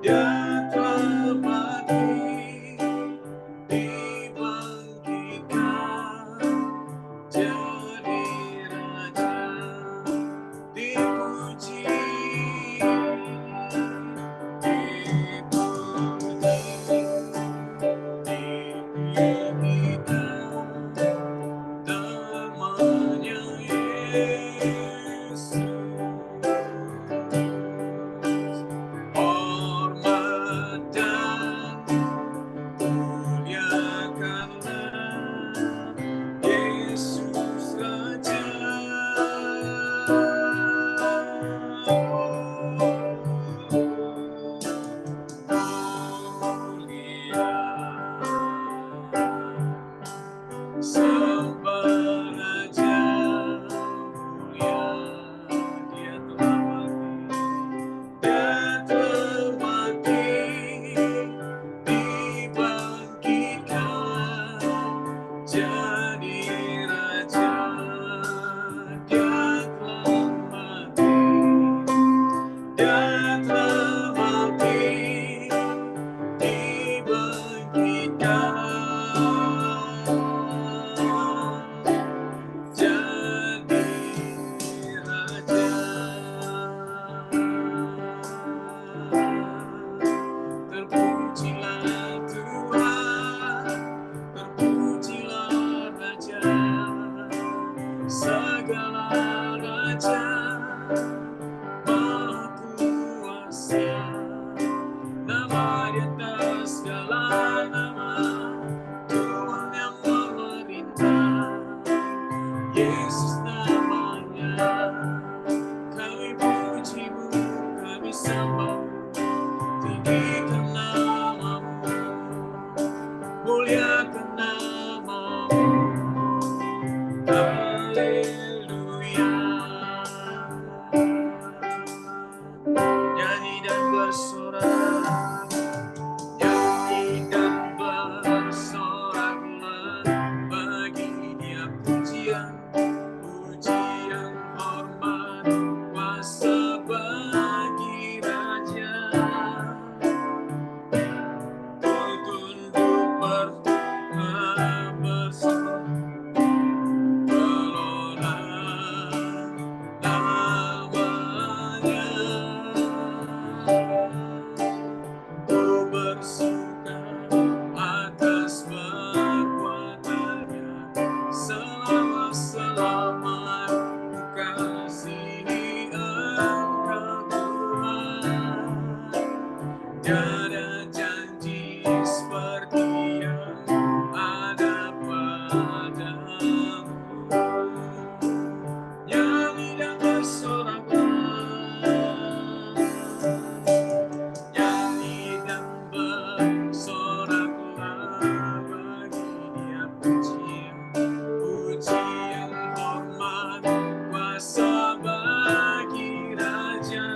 Dia telah mati, dibangkitkan, jadi Raja, dipuji, dipuji, namanya Yesus. Hormat dan muliakanlah Yesus Raja. Sembah Raja mulia, Dia telah mati, dibangkitkan, jadi Raja. Dia telah mati, Dia telah mati, dibangkitkan, jadi Raja. Terpujilah Tuhan, terpujilah Raja, segala Raja Maha Kuasa, nama di atas segala nama, Tuhan yang memerintah, Yesus namanya. Kami puji-Mu, kami sembah, tinggikan nama-Mu, muliakan nama-Mu. Haleluya. Nyanyi dan bersorak, nyanyi dan bersoraklah, bagi Dia pujian, pujian, hormat, kuasa bagi Raja. Tunduk berdoa bersama, Pelora namanya. Ku bersuka atas perbuatannya, selama-selama ku kasihi Engkau Tuhan. Tiada janji seperti yang ada padamu. Nyanyi dan bersoraklah, nyanyi dan bersoraklah, bagi Dia pujian, pujian, hormat, kuasa bagi Raja.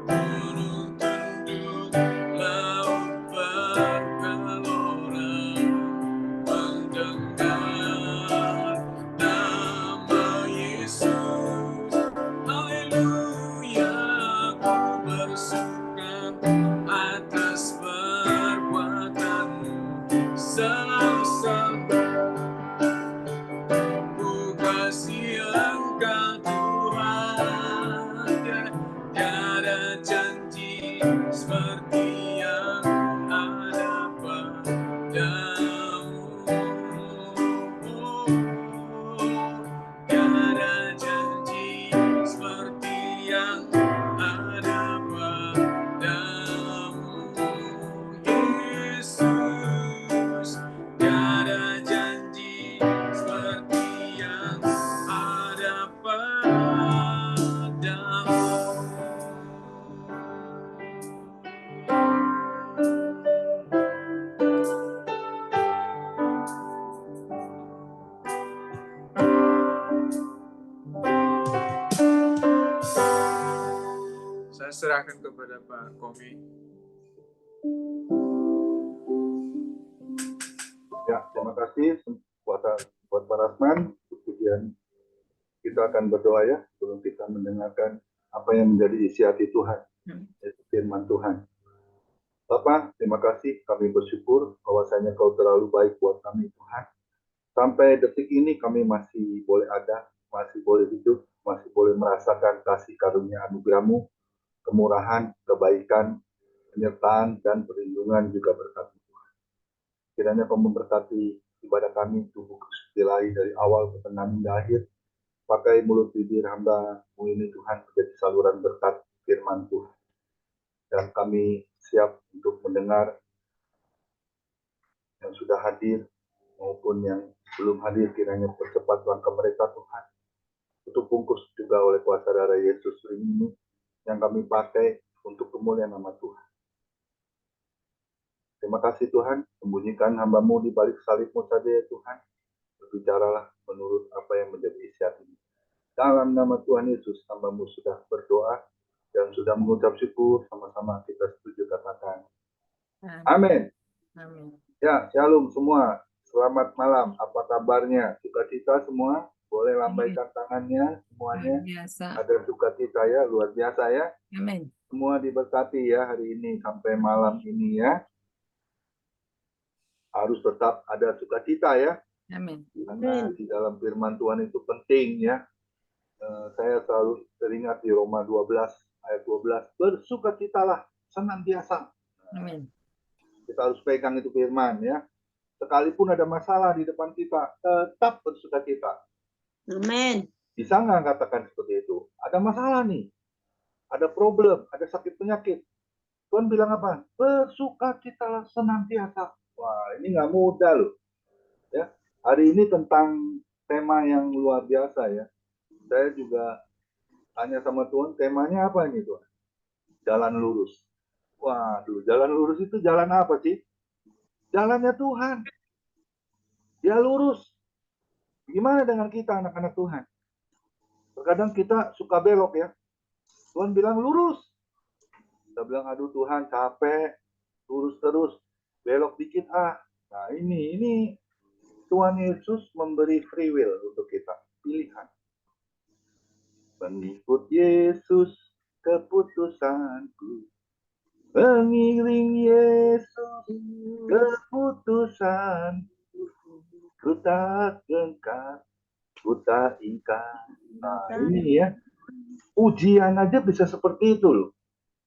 Gunung tunduk, laut bergelora, mendengar nama Yesus. Haleluya, ku bersuka atas perbuatanmu, selalu ku kasih Engkau Tuhan. Tiada janji seperti yang ada padamu. Tiada janji seperti yang ada padamu, Yesus. Tiada janji seperti yang ada padamu. Saya serahkan kepada Pak Komi. Ya, terima kasih buat Pak Rasman. Kemudian kita akan berdoa ya sebelum kita mendengarkan apa yang menjadi isi hati Tuhan. Yaitu firman Tuhan. Bapa, terima kasih, kami bersyukur bahwasanya Kau terlalu baik buat kami Tuhan. Sampai detik ini kami masih boleh ada, masih boleh hidup, masih boleh merasakan kasih karunia anugerah-Mu, kemurahan, kebaikan, penyertaan, dan perlindungan juga berkat Tuhan. Kiranya Kau memberkati ibadah kami, tubuh Kristi dari awal ke tengah hingga akhir. Pakai mulut bibir hamba-Mu ini Tuhan menjadi saluran berkat firman Tuhan. Dan kami siap untuk mendengar yang sudah hadir maupun yang belum hadir, kiranya percepat langkah mereka Tuhan. Untuk bungkus juga oleh kuasa darah Yesus ini yang kami pakai untuk kemuliaan nama Tuhan. Terima kasih Tuhan, sembunyikan hamba-Mu di balik salib-Mu saja ya Tuhan. Berbicaralah menurut apa yang menjadi isi hati. Dalam nama Tuhan Yesus, hamba-Mu sudah berdoa dan sudah mengucap syukur, sama-sama kita setuju katakan. Amin. Amin. Ya, shalom semua. Selamat malam. Apa kabarnya? Sukacita semua? Boleh lambaikan tangannya semuanya. Luar biasa. Ada sukacita ya, luar biasa ya. Amin. Semua diberkati ya hari ini sampai malam ini ya. Harus tetap ada sukacita ya. Amin. Karena di dalam firman Tuhan itu penting ya. Saya selalu teringat di Roma 12 ayat 12. Bersukacitalah senantiasa. Amin. Kita harus pegang itu firman ya. Sekalipun ada masalah di depan kita, tetap bersukacita. Amin. Bisa nggak katakan seperti itu? Ada masalah nih. Ada problem, ada sakit penyakit. Tuhan bilang apa? Bersukacitalah senantiasa. Wah, ini nggak mudah loh. Ya, hari ini tentang tema yang luar biasa ya. Saya juga tanya sama Tuhan, temanya apa ini Tuhan? Jalan lurus. Waduh, jalan lurus itu jalan apa sih? Jalannya Tuhan. Dia lurus. Gimana dengan kita anak-anak Tuhan? Terkadang kita suka belok ya. Tuhan bilang lurus. Kita bilang aduh Tuhan capek. Lurus terus. Belok dikit ah. Nah ini Tuhan Yesus memberi free will untuk kita. Pilihan. Mengikut Yesus keputusanku. Mengiring Yesus keputusan. Ku tak gentar, ku tak ingkar. Nah ini ya. Ujian aja bisa seperti itu loh.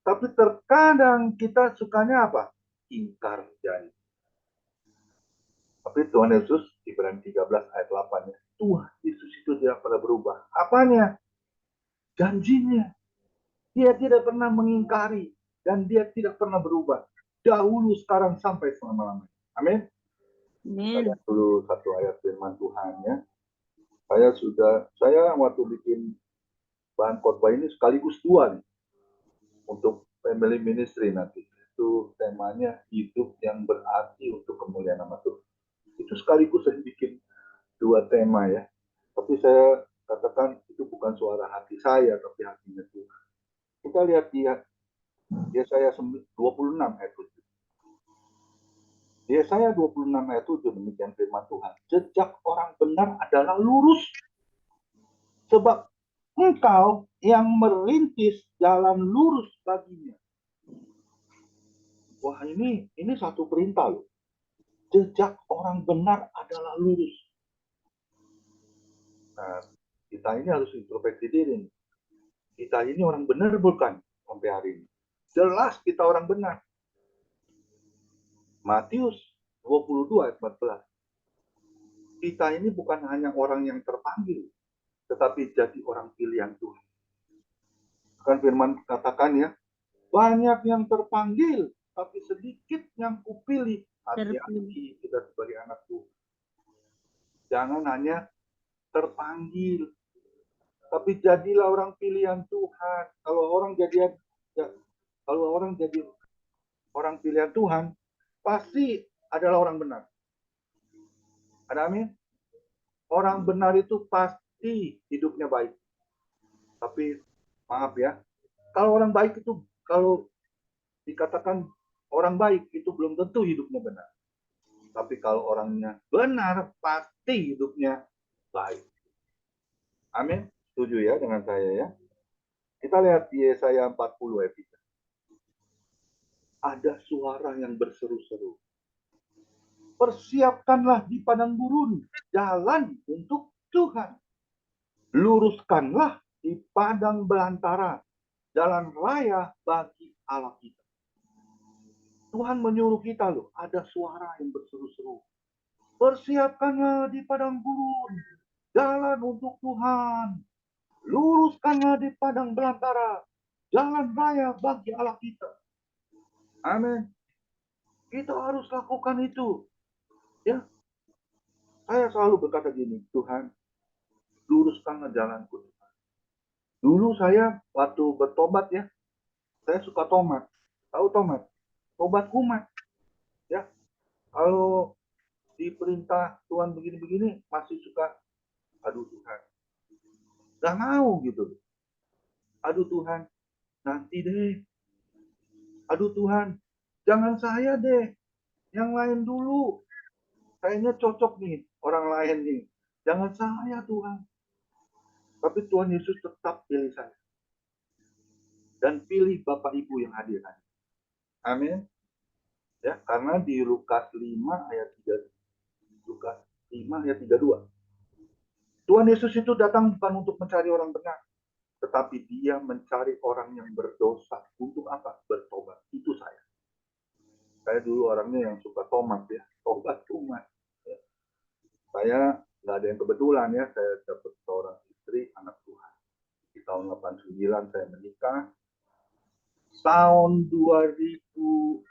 Tapi terkadang kita sukanya apa? Ingkar janji. Tapi Tuhan Yesus di Ibrani 13 ayat 8 ya. Tuhan Yesus itu tidak pernah berubah. Apanya? Janjinya. Dia tidak pernah mengingkari. Dan dia tidak pernah berubah. Dahulu, sekarang, sampai selama-lamanya. Amin. Amin. Saya dulu satu ayat firman Tuhan ya. Saya waktu bikin bahan khotbah ini sekaligus dua nih. Untuk family ministry nanti. Itu temanya hidup yang berarti untuk kemuliaan nama Tuhan. Itu sekaligus saya bikin dua tema ya. Tapi saya katakan itu bukan suara hati saya, tapi hatinya Tuhan. Kita lihat Yesaya 26 ayat 7. Yesaya 26 ayat 7 demikian firman Tuhan. Jejak orang benar adalah lurus. Sebab engkau yang merintis jalan lurus baginya. Wah ini satu perintah loh. Jejak orang benar adalah lurus. Nah, kita ini harus introspeksi diri. Kita ini orang benar bukan sampai hari ini. Jelas kita orang benar. Matius 22 ayat 14. Kita ini bukan hanya orang yang terpanggil, tetapi jadi orang pilihan Tuhan. Kan firman katakan ya, banyak yang terpanggil, tapi sedikit yang kupilih. Hati-hati kita sebagai anak Tuhan. Jangan hanya terpanggil, tapi jadilah orang pilihan Tuhan. Kalau orang jadi orang pilihan Tuhan, pasti adalah orang benar. Ada amin? Orang benar itu pasti hidupnya baik. Tapi maaf ya, kalau orang baik itu, kalau dikatakan orang baik itu belum tentu hidupnya benar. Tapi kalau orangnya benar, pasti hidupnya baik. Amin? Setuju ya dengan saya ya? Kita lihat di Yesaya 40 ayat 3. ada suara yang berseru-seru. Persiapkanlah di padang gurun jalan untuk Tuhan. Luruskanlah di padang belantara jalan raya bagi Allah kita. Tuhan menyuruh kita loh, ada suara yang berseru-seru. Persiapkanlah di padang gurun jalan untuk Tuhan. Luruskanlah di padang belantara jalan raya bagi Allah kita. Amin. Kita harus lakukan itu. Ya, saya selalu berkata gini, Tuhan, luruskanlah jalanku. Dulu saya waktu bertobat ya, saya suka tomat. Tahu tomat? Tobat kumat. Ya, kalau diperintah Tuhan begini-begini masih suka, aduh Tuhan, nggak mau gitu. Aduh Tuhan, nanti deh. Aduh Tuhan, jangan saya deh, yang lain dulu. Kayaknya cocok nih orang lain nih. Jangan saya Tuhan. Tapi Tuhan Yesus tetap pilih saya. Dan pilih Bapak Ibu yang hadir. Amin. Ya, karena di Lukas 5 ayat 3, Lukas 5 ayat 32. Tuhan Yesus itu datang bukan untuk mencari orang benar, tetapi dia mencari orang yang berdosa. Untuk apa? Bertobat. Itu saya. Saya dulu orangnya yang suka tomat ya, tobat umat. Ya. Saya nggak ada yang kebetulan ya, saya dapat seorang istri, anak Tuhan. Di tahun 89 saya menikah. Tahun 2002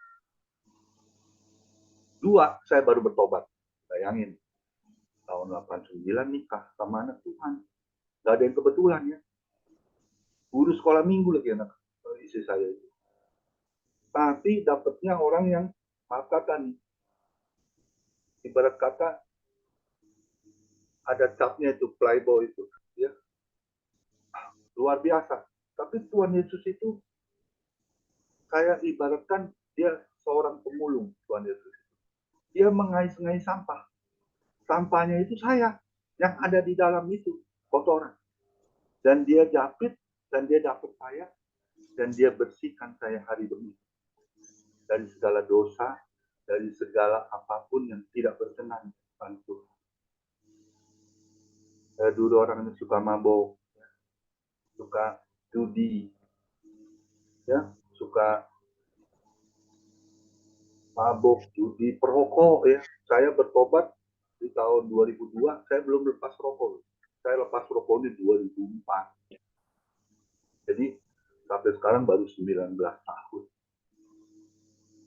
saya baru bertobat. Bayangin, tahun 89 nikah sama anak Tuhan. Gak ada yang kebetulan ya. Guru sekolah minggu lagi anak istri saya itu. Tapi dapatnya orang yang, maaf kata nih, ibarat kata ada capnya itu, playboy itu. Ya. Luar biasa. Tapi Tuhan Yesus itu, saya ibaratkan dia seorang pemulung, Tuhan Yesus. Dia mengais-ngais sampah. Sampahnya itu saya, yang ada di dalam itu, kotoran. Dan dia japit, dan dia dapat saya, dan dia bersihkan saya hari demi dari segala dosa, dari segala apapun yang tidak berkenan pada Tuhan. Saya dulu orang yang suka mabok, suka judi, ya, suka mabok, judi, perokok ya. Saya bertobat di tahun 2002, saya belum lepas rokok. Saya lepas rokok di 2004. Jadi sampai sekarang baru 19 tahun.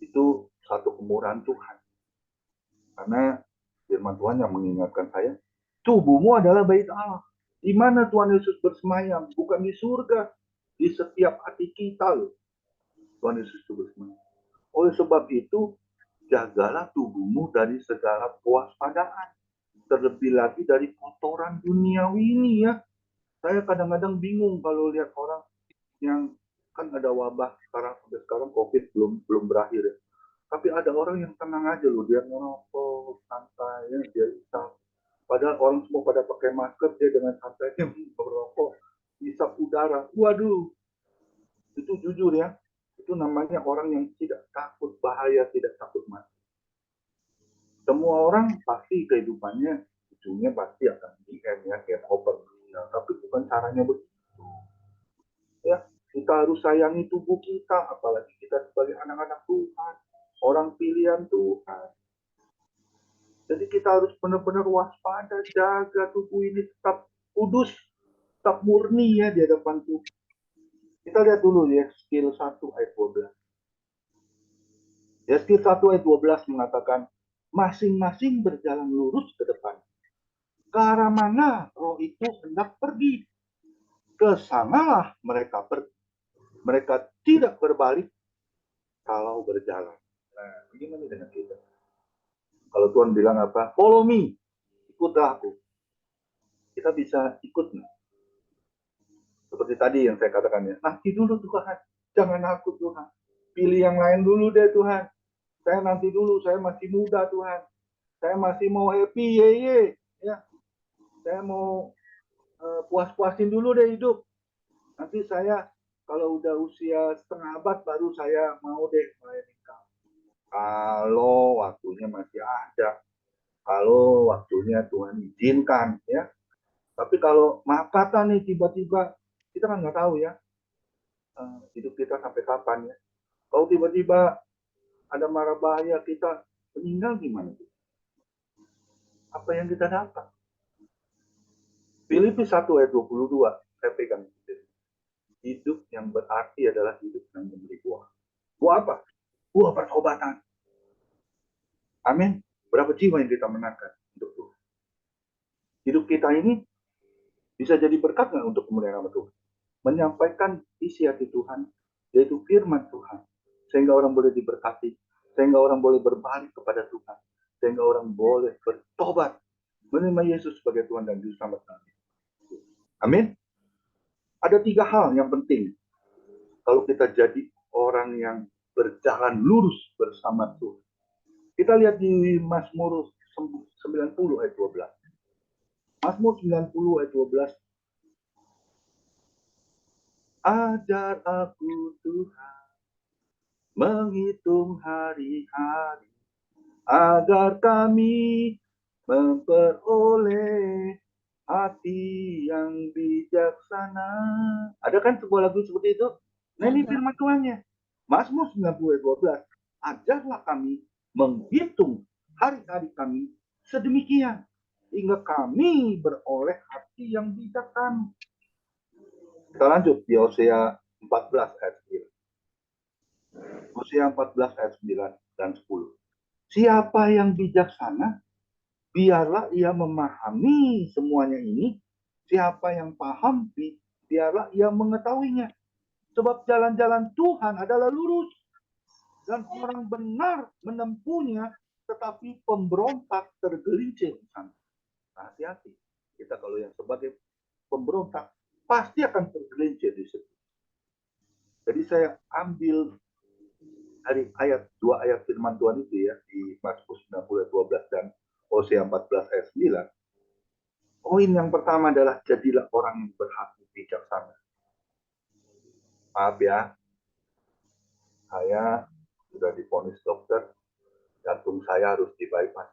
Itu satu kemurahan Tuhan. Karena firman Tuhan yang mengingatkan saya, tubuhmu adalah bait Allah. Di mana Tuhan Yesus bersemayam? Bukan di surga. Di setiap hati kita loh. Tuhan Yesus itu bersemayam. Oleh sebab itu, jagalah tubuhmu dari segala kewaspadaan. Terlebih lagi dari kotoran duniawi ini ya. Saya kadang-kadang bingung kalau lihat orang yang kan ada wabah sekarang, sampai sekarang COVID belum berakhir ya. Tapi ada orang yang tenang aja loh, dia ngerokok santai, ya, dia isap. Padahal orang semua pada pakai masker, dia dengan santainya merokok, isap udara. Waduh, itu jujur ya, itu namanya orang yang tidak takut bahaya, tidak takut mati. Semua orang pasti kehidupannya, ujungnya pasti akan di end ya, game over. Ya, tapi bukan caranya begitu. Ya, kita harus sayangi tubuh kita, apalagi kita sebagai anak-anak Tuhan, orang pilihan Tuhan. Jadi kita harus benar-benar waspada, jaga tubuh ini tetap kudus, tetap murni ya di hadapan Tuhan. Kita lihat dulu ya, skill 1 ayat 12. Ya, skill 1 ayat 12 mengatakan, masing-masing berjalan lurus ke depan. Ke arah mana roh itu hendak pergi, ke sanalah mereka pergi. Mereka tidak berbalik kalau berjalan. Nah, bagaimana dengan kita? Kalau Tuhan bilang apa? Follow me, ikutlah aku. Kita bisa ikut nih. Seperti tadi yang saya katakan ya, nanti dulu Tuhan, jangan aku Tuhan. Pilih yang lain dulu deh Tuhan. Saya nanti dulu, saya masih muda Tuhan. Saya masih mau happy, ye. Ya. Saya mau puas-puasin dulu deh hidup. Nanti saya Kalau udah usia setengah abad baru saya mau deh melayani kamu. Kalau waktunya masih ada, kalau waktunya Tuhan izinkan, ya. Tapi kalau maaf kata nih tiba-tiba kita kan nggak tahu ya hidup kita sampai kapan ya. Kalau tiba-tiba ada mara bahaya kita meninggal gimana tuh? Apa yang kita dapat? Filipi 1 ayat 22, saya pegang. Hidup yang berarti adalah hidup yang memberi buah. Buah apa? Buah pertobatan. Amin. Berapa jiwa yang kita menangkan untuk Tuhan? Hidup kita ini bisa jadi berkat nggak untuk kemuliaan nama Tuhan? Menyampaikan isi hati Tuhan, yaitu firman Tuhan. Sehingga orang boleh diberkati, sehingga orang boleh berbalik kepada Tuhan, sehingga orang boleh bertobat, menerima Yesus sebagai Tuhan dan Juru Selamat kami. Amin. Ada 3 hal yang penting kalau kita jadi orang yang berjalan lurus bersama Tuhan. Kita lihat di Mazmur 90 ayat 12. Mazmur 90 ayat 12. Ajar aku Tuhan menghitung hari-hari agar kami memperoleh hati yang bijaksana. Ada kan sebuah lagu seperti itu? Nah ini firman Tuhannya. Mazmur 90 ayat 12. Ajarlah kami menghitung hari-hari kami sedemikian hingga kami beroleh hati yang bijaksana. Kita lanjut di Hosea 14 ayat 9. Hosea 14 ayat 9 dan 10. Siapa yang bijaksana, biarlah ia memahami semuanya ini. Siapa yang paham, biarlah ia mengetahuinya. Sebab jalan-jalan Tuhan adalah lurus. Dan orang benar menempuhnya, tetapi pemberontak tergelincir di sana. Hati-hati. Kita kalau yang sebagai pemberontak, pasti akan tergelincir di situ. Jadi saya ambil dari ayat 2 ayat firman Tuhan itu ya, di Mazmur 90 ayat 12 dan Hosea 14 ayat 9. Poin yang pertama adalah jadilah orang yang berhati bijaksana. Maaf ya, saya sudah divonis dokter, jantung saya harus di bypass.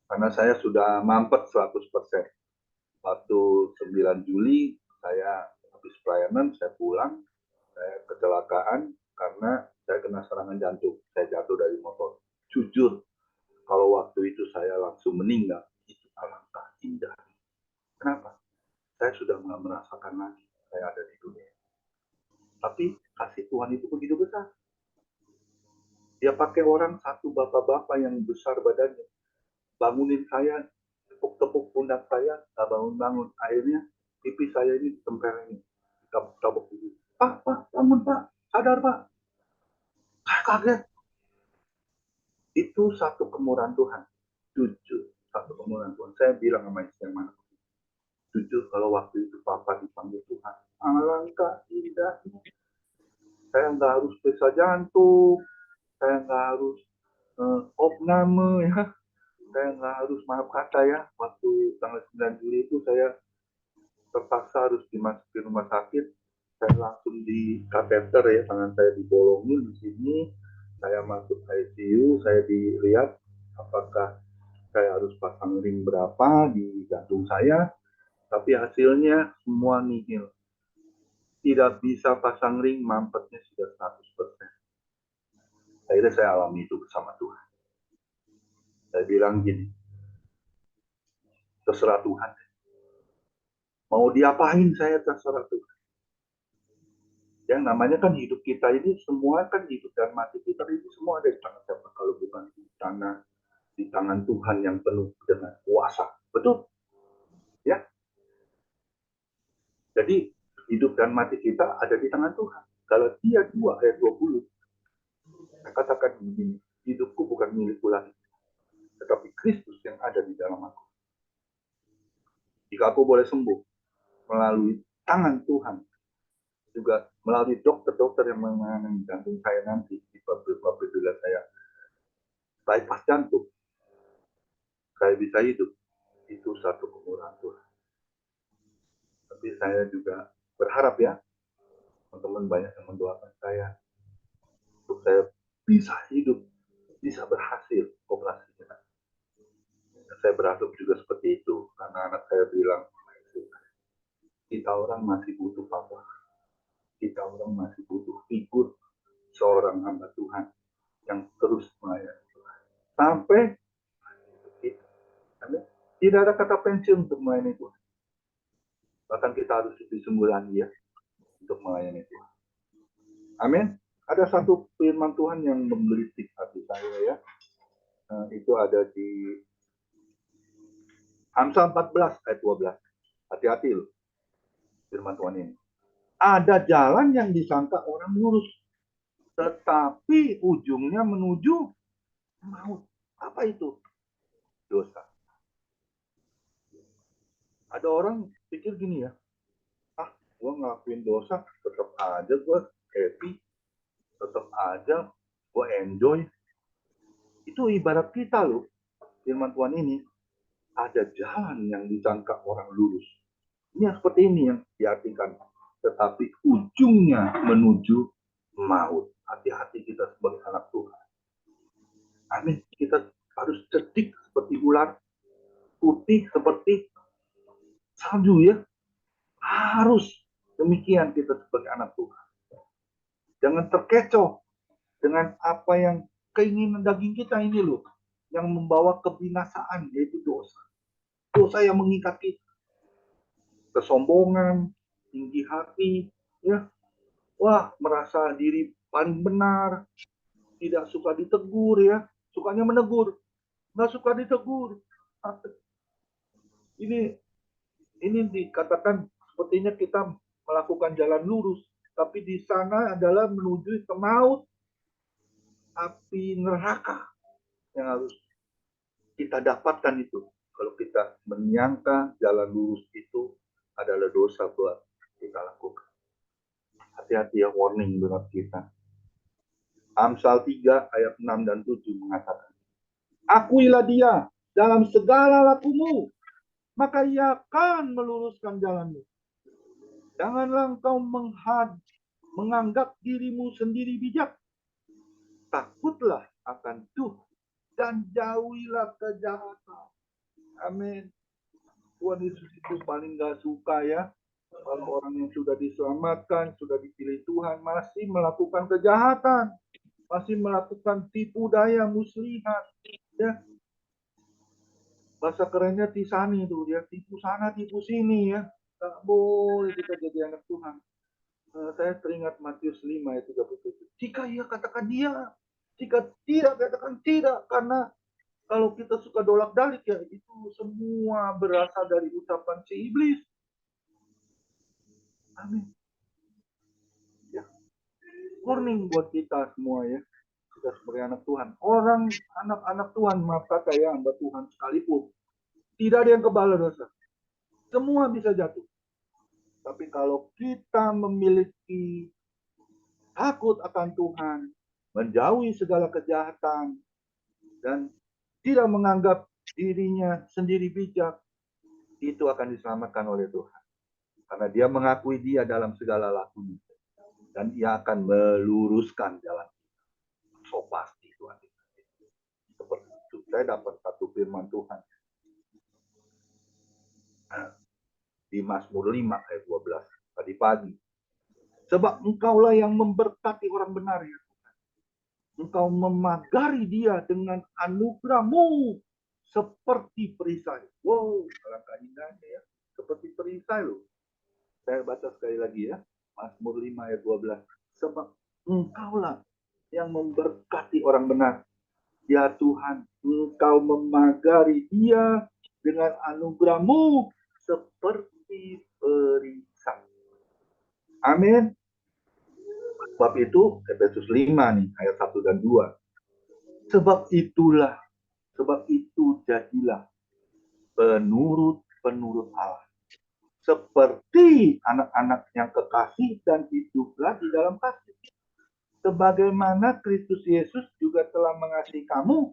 Karena saya sudah mampet 100%. Waktu 9 Juli, saya habis pelayanan, saya pulang, saya kecelakaan karena saya kena serangan jantung. Saya jatuh dari motor. Jujur, kalau waktu itu saya langsung meninggal, itu alangkah indah. Kenapa? Saya sudah merasakan lagi saya ada di dunia. Tapi kasih Tuhan itu begitu besar. Dia pakai orang satu bapak-bapak yang besar badannya. Bangunin saya, tepuk-tepuk pundak saya, nggak bangun-bangun. Akhirnya pipi saya ini tempelin. Tabuk pipi. Pak, bangun Pak. Sadar Pak. Saya kaget. Itu satu kemurahan Tuhan. Jujur, satu kemurahan Tuhan. Saya bilang sama istri yang mana. Jujur, kalau waktu itu Papa dipanggil Tuhan. Alangkah indahnya. Saya nggak harus periksa jantung. Saya nggak harus opname ya. Saya nggak harus maaf kata ya. Waktu tanggal 9 Juli itu saya terpaksa harus dimasukin rumah sakit. Saya langsung di kateter ya. Tangan saya dibolongin di sini. Saya masuk ICU. Saya dilihat apakah saya harus pasang ring berapa di jantung saya. Tapi hasilnya semua nihil. Tidak bisa pasang ring, mampetnya sudah 100%. Akhirnya saya alami itu bersama Tuhan. Saya bilang gini, terserah Tuhan. Mau diapain saya terserah Tuhan. Yang namanya kan hidup kita ini semua kan hidup dan mati kita ini semua ada di tangan siapa kalau bukan di tangan Tuhan yang penuh dengan kuasa. Betul? Ya. Jadi hidup dan mati kita ada di tangan Tuhan. Galatia 2 ayat 20. Saya katakan begini, hidupku bukan milikku lagi, tetapi Kristus yang ada di dalam aku. Jika aku boleh sembuh melalui tangan Tuhan, juga melalui dokter-dokter yang menangani jantung saya nanti di pabrik bila saya bypass jantung, saya bisa hidup, itu satu kemurahan Tuhan. Tapi saya juga berharap ya, teman-teman banyak yang mendoakan saya untuk saya bisa hidup, bisa berhasil operasinya. Dan saya berharap juga seperti itu, karena anak saya bilang, kita orang masih butuh papa, kita orang masih butuh figur seorang hamba Tuhan yang terus melayani Tuhan. Sampai tidak ada kata pensiun untuk melayani Tuhan. Bahkan kita harus lebih sungguh lagi ya untuk melayani Tuhan. Amin. Ada satu firman Tuhan yang menggelitik hati saya ya. Itu ada di Amsal 14 ayat 12. Hati-hati loh firman Tuhan ini. Ada jalan yang disangka orang lurus, tetapi ujungnya menuju maut. Apa itu? Dosa. Ada orang pikir gini ya, gue ngelakuin dosa, tetap aja gue happy, tetap aja gue enjoy. Itu ibarat kita loh, firman Tuhan ini, ada jalan yang disangka orang lurus. Ini yang seperti ini yang diartikan. Tetapi ujungnya menuju maut. Hati-hati kita sebagai anak Tuhan. Amin. Kita harus cerdik seperti ular, putih seperti salju ya. Harus demikian kita sebagai anak Tuhan. Jangan terkecoh dengan apa yang keinginan daging kita ini loh, yang membawa kebinasaan, yaitu dosa. Dosa yang mengikat kita. Kesombongan, tinggi hati, ya. Wah, merasa diri paling benar, tidak suka ditegur ya, sukanya menegur, nggak suka ditegur. Ini dikatakan sepertinya kita melakukan jalan lurus, tapi di sana adalah menuju ke maut, api neraka yang harus kita dapatkan itu. Kalau kita menyangka jalan lurus itu adalah dosa buat kita lakukan. Hati-hati ya, warning buat kita. Amsal 3 ayat 6 dan 7 mengatakan, akuilah dia dalam segala lakumu, maka ia akan meluruskan jalanmu. Janganlah engkau menganggap dirimu sendiri bijak. Takutlah akan Tuhan dan jauhilah kejahatan. Amin. Tuhan Yesus itu paling gak suka ya, kalau orang yang sudah diselamatkan, sudah dipilih Tuhan, masih melakukan kejahatan, masih melakukan tipu daya, muslihat, ya. Bahasa kerennya tisani itu, dia tipu sana, tipu sini ya. Tak boleh kita jadi anak Tuhan. Saya teringat Matius 5 ayat 37. Jika ia katakan dia, jika tidak katakan tidak, karena kalau kita suka dolak-dalik ya, itu semua berasal dari ucapan si iblis. Amin. Ya. Warning buat kita semua ya. Kita sebagai anak Tuhan. Orang anak-anak Tuhan, maaf kata ya, hamba Tuhan sekalipun, tidak ada yang kebal dosa. Semua bisa jatuh. Tapi kalau kita memiliki takut akan Tuhan, menjauhi segala kejahatan, dan tidak menganggap dirinya sendiri bijak, itu akan diselamatkan oleh Tuhan. Karena dia mengakui dia dalam segala lakunya. Dan ia akan meluruskan jalan. So pasti Tuhan. Seperti itu. Saya dapat satu firman Tuhan. Di Mazmur 5 ayat 12. Tadi pagi. Sebab engkaulah yang memberkati orang benar ya Tuhan. Engkau memagari dia dengan anugerahmu seperti perisai. Wow, alangkah indahnya ya. Seperti perisai loh. Saya baca sekali lagi ya. Mazmur 5 ayat 12. Sebab engkaulah yang memberkati orang benar. Ya Tuhan, engkau memagari dia dengan anugerahmu seperti perisai. Amin. Sebab itu, Efesus 5 nih, ayat 1 dan 2. Sebab itu jadilah penurut Allah. Seperti anak-anak yang kekasih dan hiduplah di dalam kasih. Sebagaimana Kristus Yesus juga telah mengasihi kamu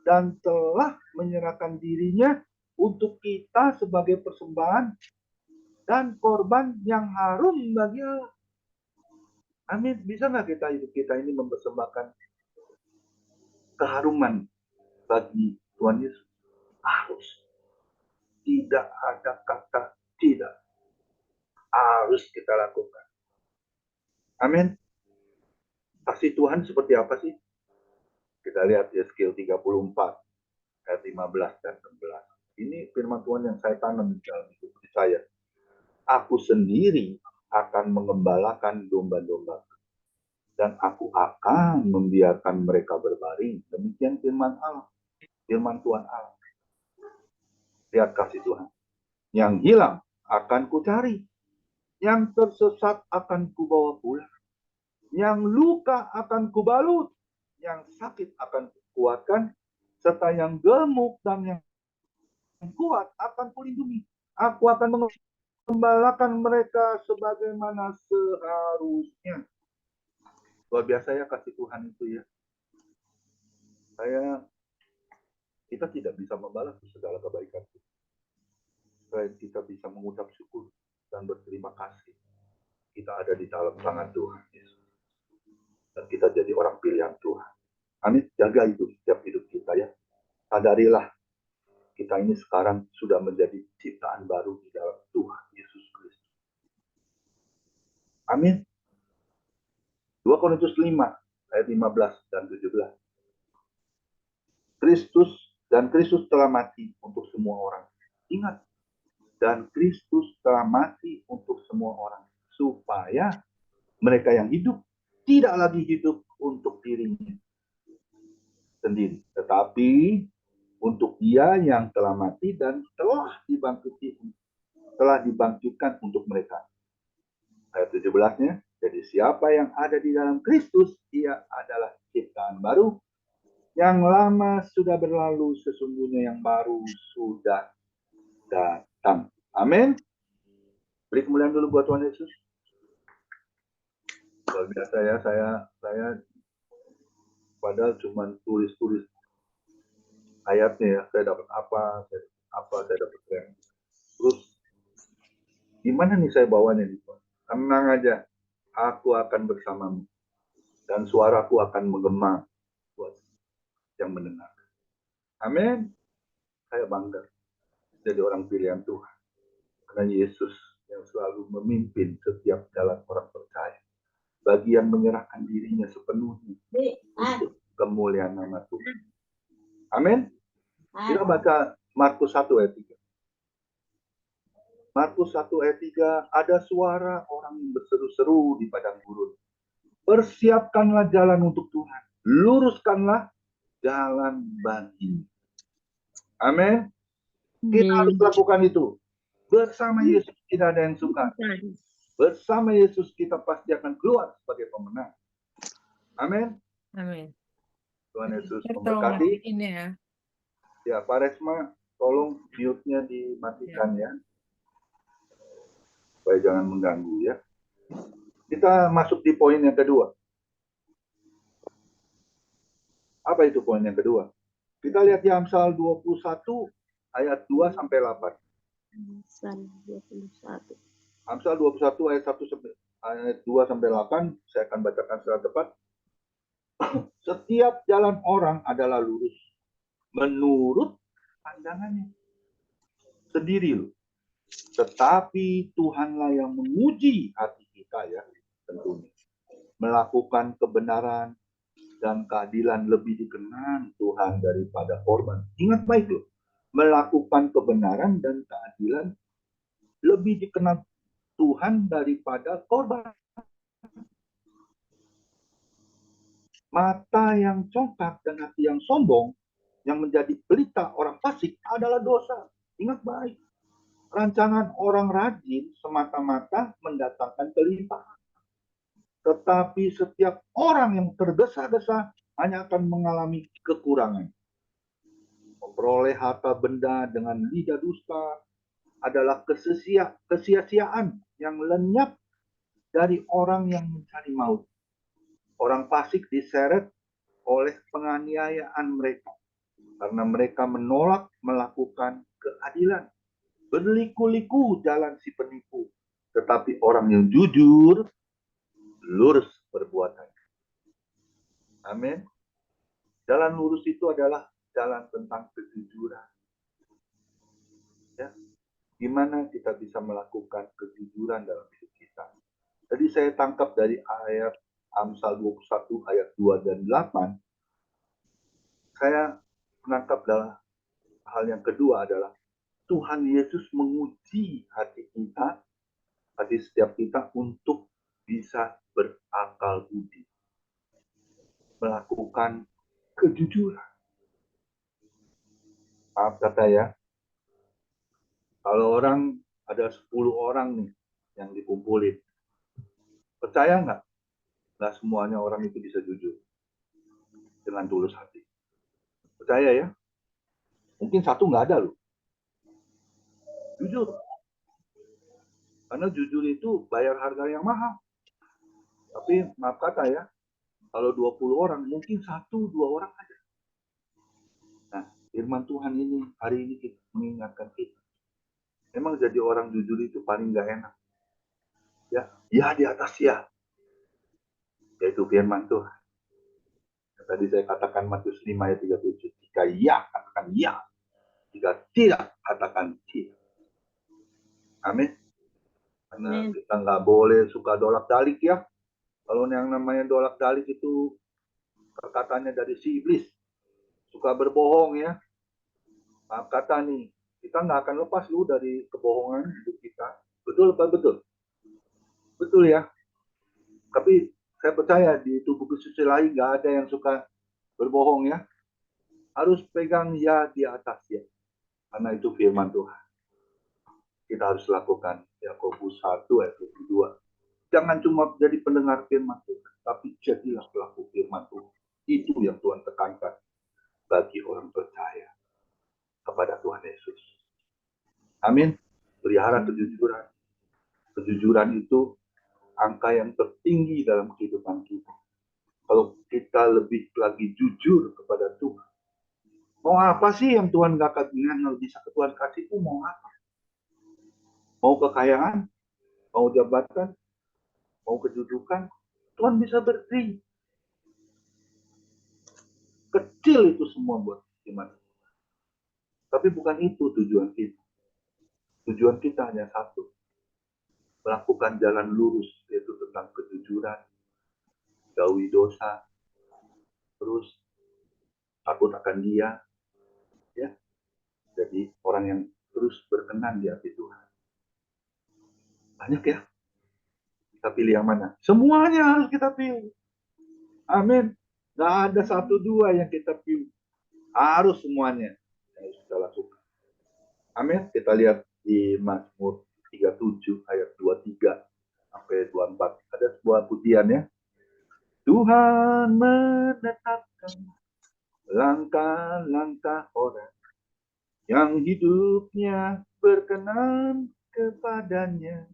dan telah menyerahkan dirinya untuk kita sebagai persembahan dan korban yang harum bagi Allah. Amin. Bisa nggak hidup kita ini mempersembahkan keharuman bagi Tuhan Yesus? Harus. Tidak ada kata tidak. Harus kita lakukan. Amin. Kasih Tuhan seperti apa sih? Kita lihat Yeskiel 34 ayat 15 dan 16. Ini firman Tuhan yang saya tanam di dalam hidup saya. Aku sendiri akan mengembalakan domba-domba dan aku akan membiarkan mereka berbaring. Demikian firman Allah, firman Tuhan Allah. Lihat kasih Tuhan. Yang hilang akan kucari, yang tersesat akan kubawa pulang, yang luka akan kubalut, yang sakit akan kukuatkan, serta yang gemuk dan yang kuat akan kulindungi. Aku akan mengembalakan mereka sebagaimana seharusnya. Luar biasa ya kasih Tuhan itu ya. Kita tidak bisa membalas segala kebaikan itu. Supaya kita bisa mengucap syukur dan berterima kasih. Kita ada di dalam tangan Tuhan Yesus. Dan kita jadi orang pilihan Tuhan. Amin. Jaga itu setiap hidup kita ya. Sadarilah kita ini sekarang sudah menjadi ciptaan baru di dalam Tuhan Yesus Kristus. Amin. 2 Korintus 5 ayat 15 dan 17. Kristus telah mati untuk semua orang. Ingat, dan Kristus telah mati untuk semua orang supaya mereka yang hidup tidak lagi hidup untuk dirinya sendiri, tetapi untuk Dia yang telah mati dan telah dibangkitkan untuk mereka. Ayat 17-nya, jadi siapa yang ada di dalam Kristus, ia adalah ciptaan baru. Yang lama sudah berlalu, sesungguhnya yang baru sudah datang. Amin. Beri kemuliaan dulu buat Tuhan Yesus. Luar biasa ya, saya padahal cuma tulis ayatnya ya, saya dapat apa, saya dapat yang. Terus gimana nih saya bawanya nih Tuhan? Tenang aja, aku akan bersamamu dan suaraku akan menggema buat yang mendengar. Amin. Saya bangga jadi orang pilihan Tuhan. Karena Yesus yang selalu memimpin setiap jalan orang percaya. Bagi yang menyerahkan dirinya sepenuhnya untuk kemuliaan nama Tuhan. Amin. Kita baca Markus 1 ayat 3. Markus 1 ayat 3, ada suara orang yang berseru-seru di padang gurun. Persiapkanlah jalan untuk Tuhan. Luruskanlah jalan baginya. Amin. Kita harus lakukan itu. Bersama Yesus tidak ada yang suka. Bersama Yesus kita pasti akan keluar sebagai pemenang. Amin. Amin. Tuhan Yesus Tolong memberkati. matiin ya. Ya, Pak Resma, tolong mute-nya dimatikan ya. Supaya jangan mengganggu ya. Kita masuk di poin yang kedua. Apa itu poin yang kedua? Kita lihat di Amsal 21 ayat 2 sampai 8. Amsal 21. Amsal 21 ayat 2 sampai 8, saya akan bacakan secara tepat. Setiap jalan orang adalah lurus menurut pandangannya sendiri loh. Tetapi Tuhanlah yang menguji hati kita ya, tentunya. Melakukan kebenaran dan keadilan lebih dikenal Tuhan daripada korban. Ingat baik loh. Melakukan kebenaran dan keadilan lebih dikenal Tuhan daripada korban. Mata yang congkak dan hati yang sombong yang menjadi pelita orang fasik adalah dosa. Ingat baik. Rancangan orang rajin semata-mata mendatangkan kelimpahan. Tetapi setiap orang yang tergesa-gesa hanya akan mengalami kekurangan. Memperoleh harta benda dengan lidah dusta adalah kesia-siaan yang lenyap dari orang yang mencari maut. Orang fasik diseret oleh penganiayaan mereka karena mereka menolak melakukan keadilan. Berliku-liku jalan si penipu, tetapi orang yang jujur lurus perbuatan. Amin. Jalan lurus itu adalah jalan tentang kejujuran. Ya. Gimana kita bisa melakukan kejujuran dalam hidup kita. Jadi saya tangkap dari ayat Amsal 21 ayat 2 dan 8, saya menangkap dalam hal yang kedua adalah Tuhan Yesus menguji hati kita, hati setiap kita untuk bisa berakal budi, melakukan kejujuran. Maaf kata ya, kalau orang ada 10 orang nih yang dikumpulin, percaya nggak? Nggak semuanya orang itu bisa jujur dengan tulus hati. Percaya ya? Mungkin satu nggak ada loh. Jujur. Karena jujur itu bayar harga yang mahal. Tapi maaf kata ya, kalau 20 orang, mungkin 1-2 orang aja. Nah, firman Tuhan ini, hari ini kita mengingatkan kita. Memang jadi orang jujur itu paling nggak enak. Ya di atas ya. Yaitu firman Tuhan. Tadi saya katakan Matius 5 ayat 37. Jika ya, katakan ya. Jika tidak, katakan tidak. Amin. Karena kita nggak boleh suka dolak-dalik ya. Kalau yang namanya dolak-dalik itu perkataannya dari si iblis. Suka berbohong ya. Maaf kata nih, kita nggak akan lepas lu dari kebohongan hidup kita. Betul apa betul? Betul ya. Tapi saya percaya di tubuh Kristus lain nggak ada yang suka berbohong ya. Harus pegang ya di atas ya. Karena itu firman Tuhan. Kita harus lakukan Yakobus 1 ayat 22. Jangan cuma jadi pendengar firman Tuhan, tapi jadilah pelaku firman Tuhan. Itu yang Tuhan tekankan bagi orang percaya kepada Tuhan Yesus. Amin. Pelihara kejujuran. Kejujuran itu angka yang tertinggi dalam kehidupan kita. Kalau kita lebih lagi jujur kepada Tuhan. Mau apa sih yang Tuhan gak bisa ke Tuhan kasih itu mau apa? Mau kekayaan? Mau jabatan? Mau kedudukan? Tuhan bisa beri. Kecil itu semua buat iman. Tapi bukan itu tujuan kita. Tujuan kita hanya satu. Melakukan jalan lurus, yaitu tentang kejujuran, jauhi dosa, terus takut akan Dia, ya. Jadi orang yang terus berkenan di hati Tuhan. Banyak ya. Kita pilih yang mana? Semuanya harus kita pilih. Amin. Gak ada 1-2 yang kita pilih. Harus semuanya yang harus kita lakukan. Amin. Kita lihat di Mazmur 37 ayat 23 sampai 24. Ada sebuah pujian ya. Tuhan menetapkan langkah-langkah orang yang hidupnya berkenan kepadanya.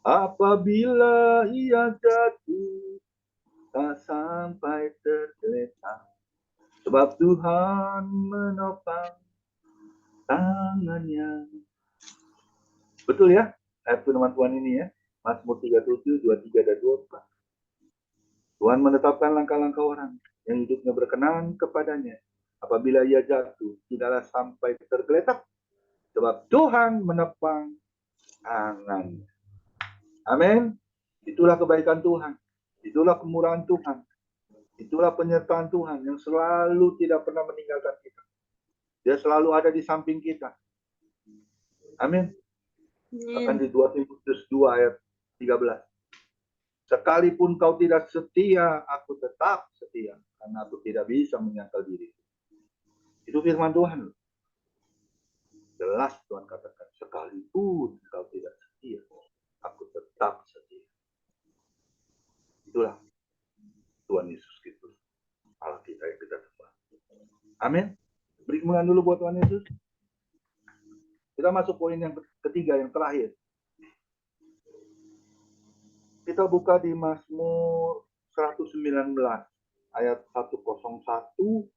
Apabila ia jatuh, tak sampai tergeletak. Sebab Tuhan menopang tangannya. Betul ya? Ayat firman Tuhan ini ya. Mazmur 37, 23 dan 24. Tuhan menetapkan langkah-langkah orang yang hidupnya berkenan kepadanya. Apabila ia jatuh, tidaklah sampai tergeletak. Sebab Tuhan menopang tangannya. Amin. Itulah kebaikan Tuhan. Itulah kemurahan Tuhan. Itulah penyertaan Tuhan yang selalu tidak pernah meninggalkan kita. Dia selalu ada di samping kita. Amin. Akan di 2 Timotius 2 ayat 13. Sekalipun kau tidak setia, aku tetap setia. Karena aku tidak bisa menyangkal diri. Itu firman Tuhan. Jelas Tuhan katakan, sekalipun kau tidak setia, aku tetap setia. Itulah Tuhan Yesus Kristus, Allah kita yang kita sembah. Amin. Beri kemuliaan dulu buat Tuhan Yesus. Kita masuk poin yang ketiga, yang terakhir. Kita buka di Mazmur 119 ayat 101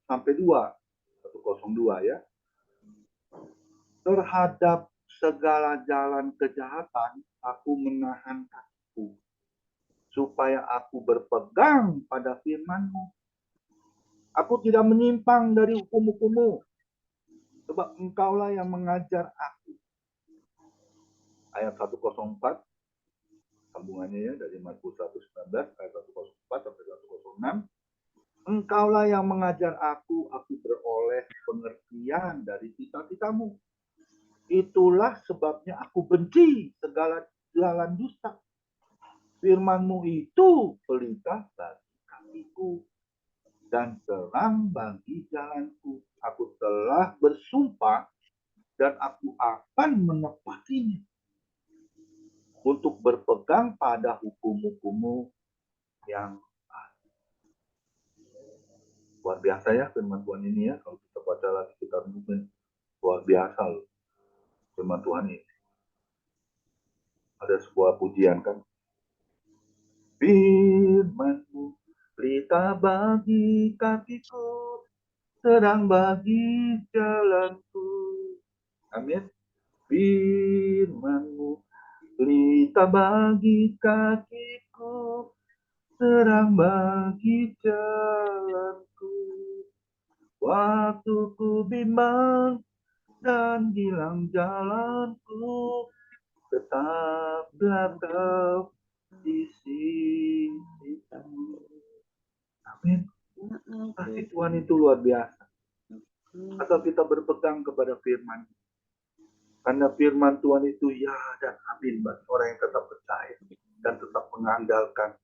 sampai 2. 102 ya. Terhadap segala jalan kejahatan aku menahan kakiku supaya aku berpegang pada firman-Mu. Aku tidak menyimpang dari hukum-hukum-Mu, sebab Engkaulah yang mengajar aku. Ayat 104, sambungannya ya, dari Mazmur 119, ayat 104 sampai 106. Engkaulah yang mengajar aku beroleh pengertian dari cita-citamu. Itulah sebabnya aku benci segala jalan dusta. Firman-Mu itu pelita bagi kakiku dan terang bagi jalanku. Aku telah bersumpah dan aku akan menepatinya untuk berpegang pada hukum-hukum-Mu yang luar biasa ya firman Tuhan ini ya. Kalau kita baca lagi, kita renungin, luar biasa loh firman Tuhan ini. Ada sebuah pujian kan. Firman-Mu pelita bagi kakiku, terang bagi jalanku. Amin. Firman-Mu pelita bagi kakiku, terang bagi jalanku. Waktu ku bimbang dan hilang jalanku, tetaplah Kau di sisiku. Amin. Kasih Tuhan itu luar biasa. Asal kita berpegang kepada firman. Karena firman Tuhan itu ya dan amin bagi orang yang tetap percaya dan tetap mengandalkan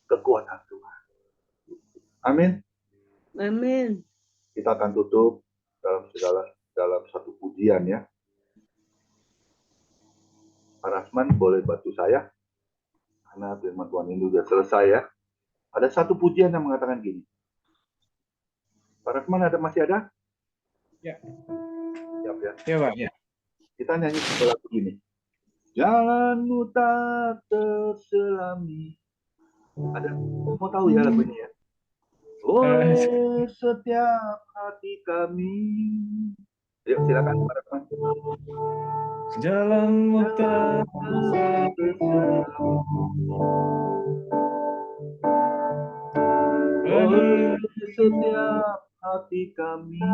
kekuatan Tuhan. Amin. Amin. Kita akan tutup dalam satu pujian ya. Pak Rasman boleh bantu saya karena firman Tuhan ini sudah selesai ya. Ada satu pujian yang mengatakan gini. Pak Rasman masih ada? Ya. Siap ya. Ya, Pak. Ya. Kita nyanyi sebelah begini. Jalanmu tak terselami. Ada mau tahu ya lagu ini ya? Oleh setiap hati kami. Yuk silakan Pak Rasman. Jalanmu tak oleh setiap hati kami.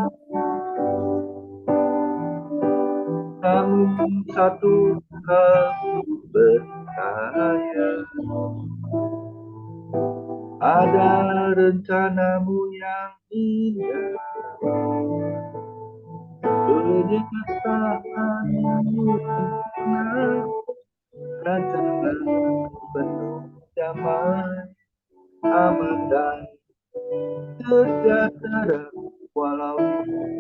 Namun satu kau percaya, ada rencanamu yang indah, penyertaanmu sempurna, rancangan penuh damai, aman dan sejahtera, walau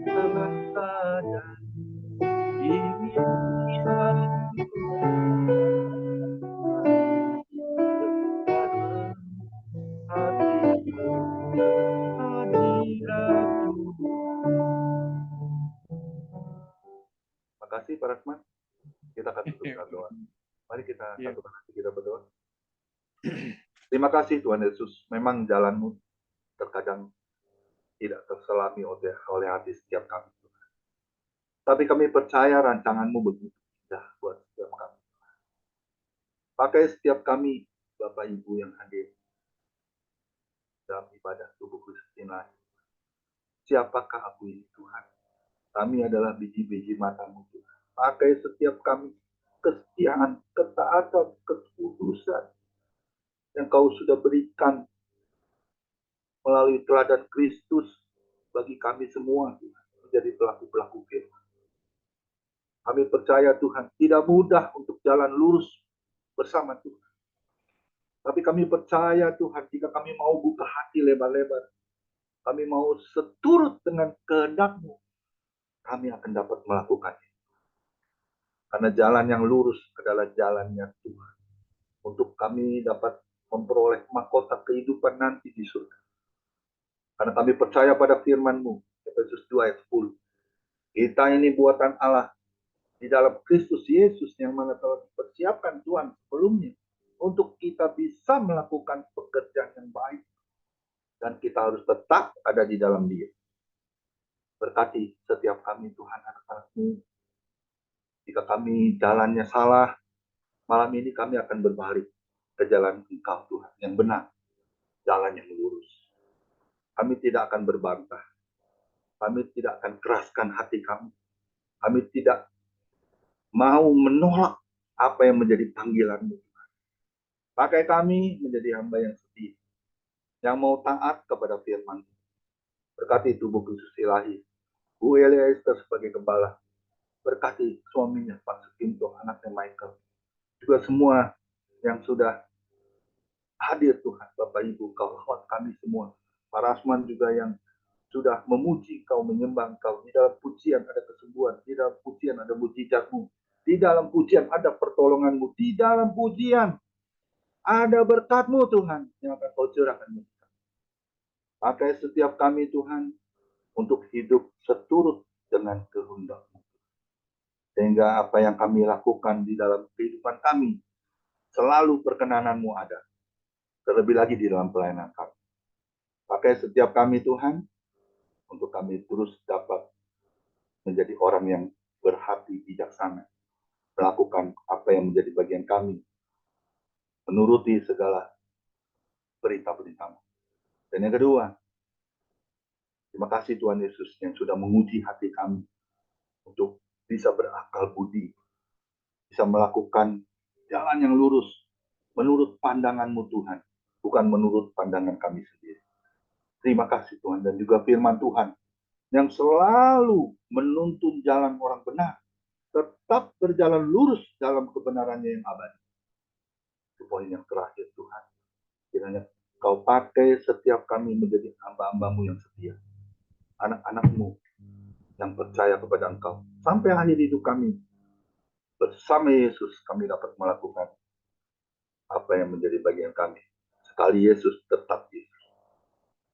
sangat sadar ini Makasih Pak Rasman. Kita akan tutup dengan doa. Mari kita satukan hati kita berdoa. Terima kasih Tuhan Yesus. Memang jalanmu terkadang tidak terselami oleh hati setiap kami. Tapi kami percaya rancanganmu begitu indah buat setiap kami. Pakai setiap kami, Bapak Ibu yang hadir dalam ibadah tubuh Kristus ini. Siapakah aku ini Tuhan? Kami adalah biji-biji matamu Tuhan. Pakai setiap kami kesetiaan, ketaatan, kekudusan yang Kau sudah berikan melalui teladan Kristus bagi kami semua Tuhan, menjadi pelaku-pelaku firman. Kami percaya Tuhan, tidak mudah untuk jalan lurus bersama Tuhan. Tapi kami percaya Tuhan, jika kami mau buka hati lebar-lebar, kami mau seturut dengan kehendak-Mu, kami akan dapat melakukannya. Karena jalan yang lurus adalah jalannya Tuhan. Untuk kami dapat memperoleh mahkota kehidupan nanti di surga. Karena kami percaya pada firman-Mu, Efesus 2 ayat 10. Kita ini buatan Allah di dalam Kristus Yesus yang mana telah dipersiapkan Tuhan sebelumnya untuk kita bisa melakukan pekerjaan yang baik. Dan kita harus tetap ada di dalam Dia. Berkati setiap kami Tuhan anak-anak-Mu. Jika kami jalannya salah, malam ini kami akan berbalik. ke jalan Engkau Tuhan, yang benar, jalan yang lurus. Kami tidak akan berbantah. Kami tidak akan keraskan hati kami. Kami tidak mau menolak apa yang menjadi panggilan-Mu. Pakai kami menjadi hamba yang setia, yang mau taat kepada firman. Berkati tubuh khusus ilahi, Bu Elia Esther sebagai gembala. Berkati suaminya, Pak Sukinto, anaknya Michael. Juga semua yang sudah hadir Tuhan, Bapak Ibu, Kau rawat kami semua. Pak Rasman juga yang sudah memuji Kau, menyembah Kau. Di dalam pujian ada kesembuhan, di dalam pujian ada mujizat-Mu, di dalam pujian ada pertolongan-Mu, di dalam pujian ada berkat-Mu Tuhan yang akan Kau curahkan. Pakai setiap kami Tuhan untuk hidup seturut dengan kehendak-Mu. Sehingga apa yang kami lakukan di dalam kehidupan kami selalu perkenanan-Mu ada. Terlebih lagi di dalam pelayanan kami. Pakai setiap kami Tuhan untuk kami terus dapat menjadi orang yang berhati bijaksana, melakukan apa yang menjadi bagian kami, menuruti segala perintah-perintah-Mu. Dan yang kedua, terima kasih Tuhan Yesus yang sudah menguji hati kami untuk bisa berakal budi, bisa melakukan jalan yang lurus menurut pandangan-Mu Tuhan, bukan menurut pandangan kami sendiri. Terima kasih Tuhan, dan juga firman Tuhan yang selalu menuntun jalan orang benar, tetap berjalan lurus dalam kebenarannya yang abadi. Itu poin yang terakhir Tuhan. Kiranya Kau pakai setiap kami menjadi hamba-hamba-Mu yang setia, anak-anak-Mu yang percaya kepada Engkau. Sampai akhir hidup kami, bersama Yesus kami dapat melakukan apa yang menjadi bagian kami. Sekali Yesus, tetap Yesus.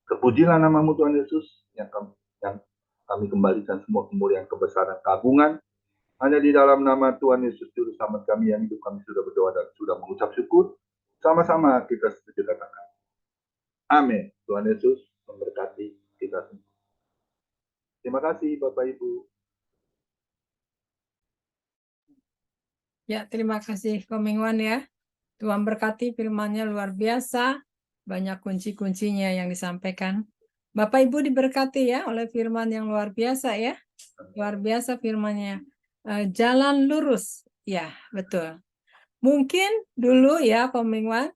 Terpujilah nama-Mu Tuhan Yesus, yang kami kembalikan semua kemuliaan, kebesaran, keagungan hanya di dalam nama Tuhan Yesus Juru Selamat kami yang hidup. Kami sudah berdoa dan sudah mengucap syukur. Sama-sama kita setuju katakan amin. Tuhan Yesus memberkati kita semua. Terima kasih Bapak Ibu. Ya, terima kasih Komingwan ya. Tuhan berkati, firman-Nya luar biasa. Banyak kunci-kuncinya yang disampaikan. Bapak Ibu diberkati ya oleh firman yang luar biasa ya. Luar biasa firman-Nya. Jalan lurus. Ya, betul. Mungkin dulu ya Komingwan,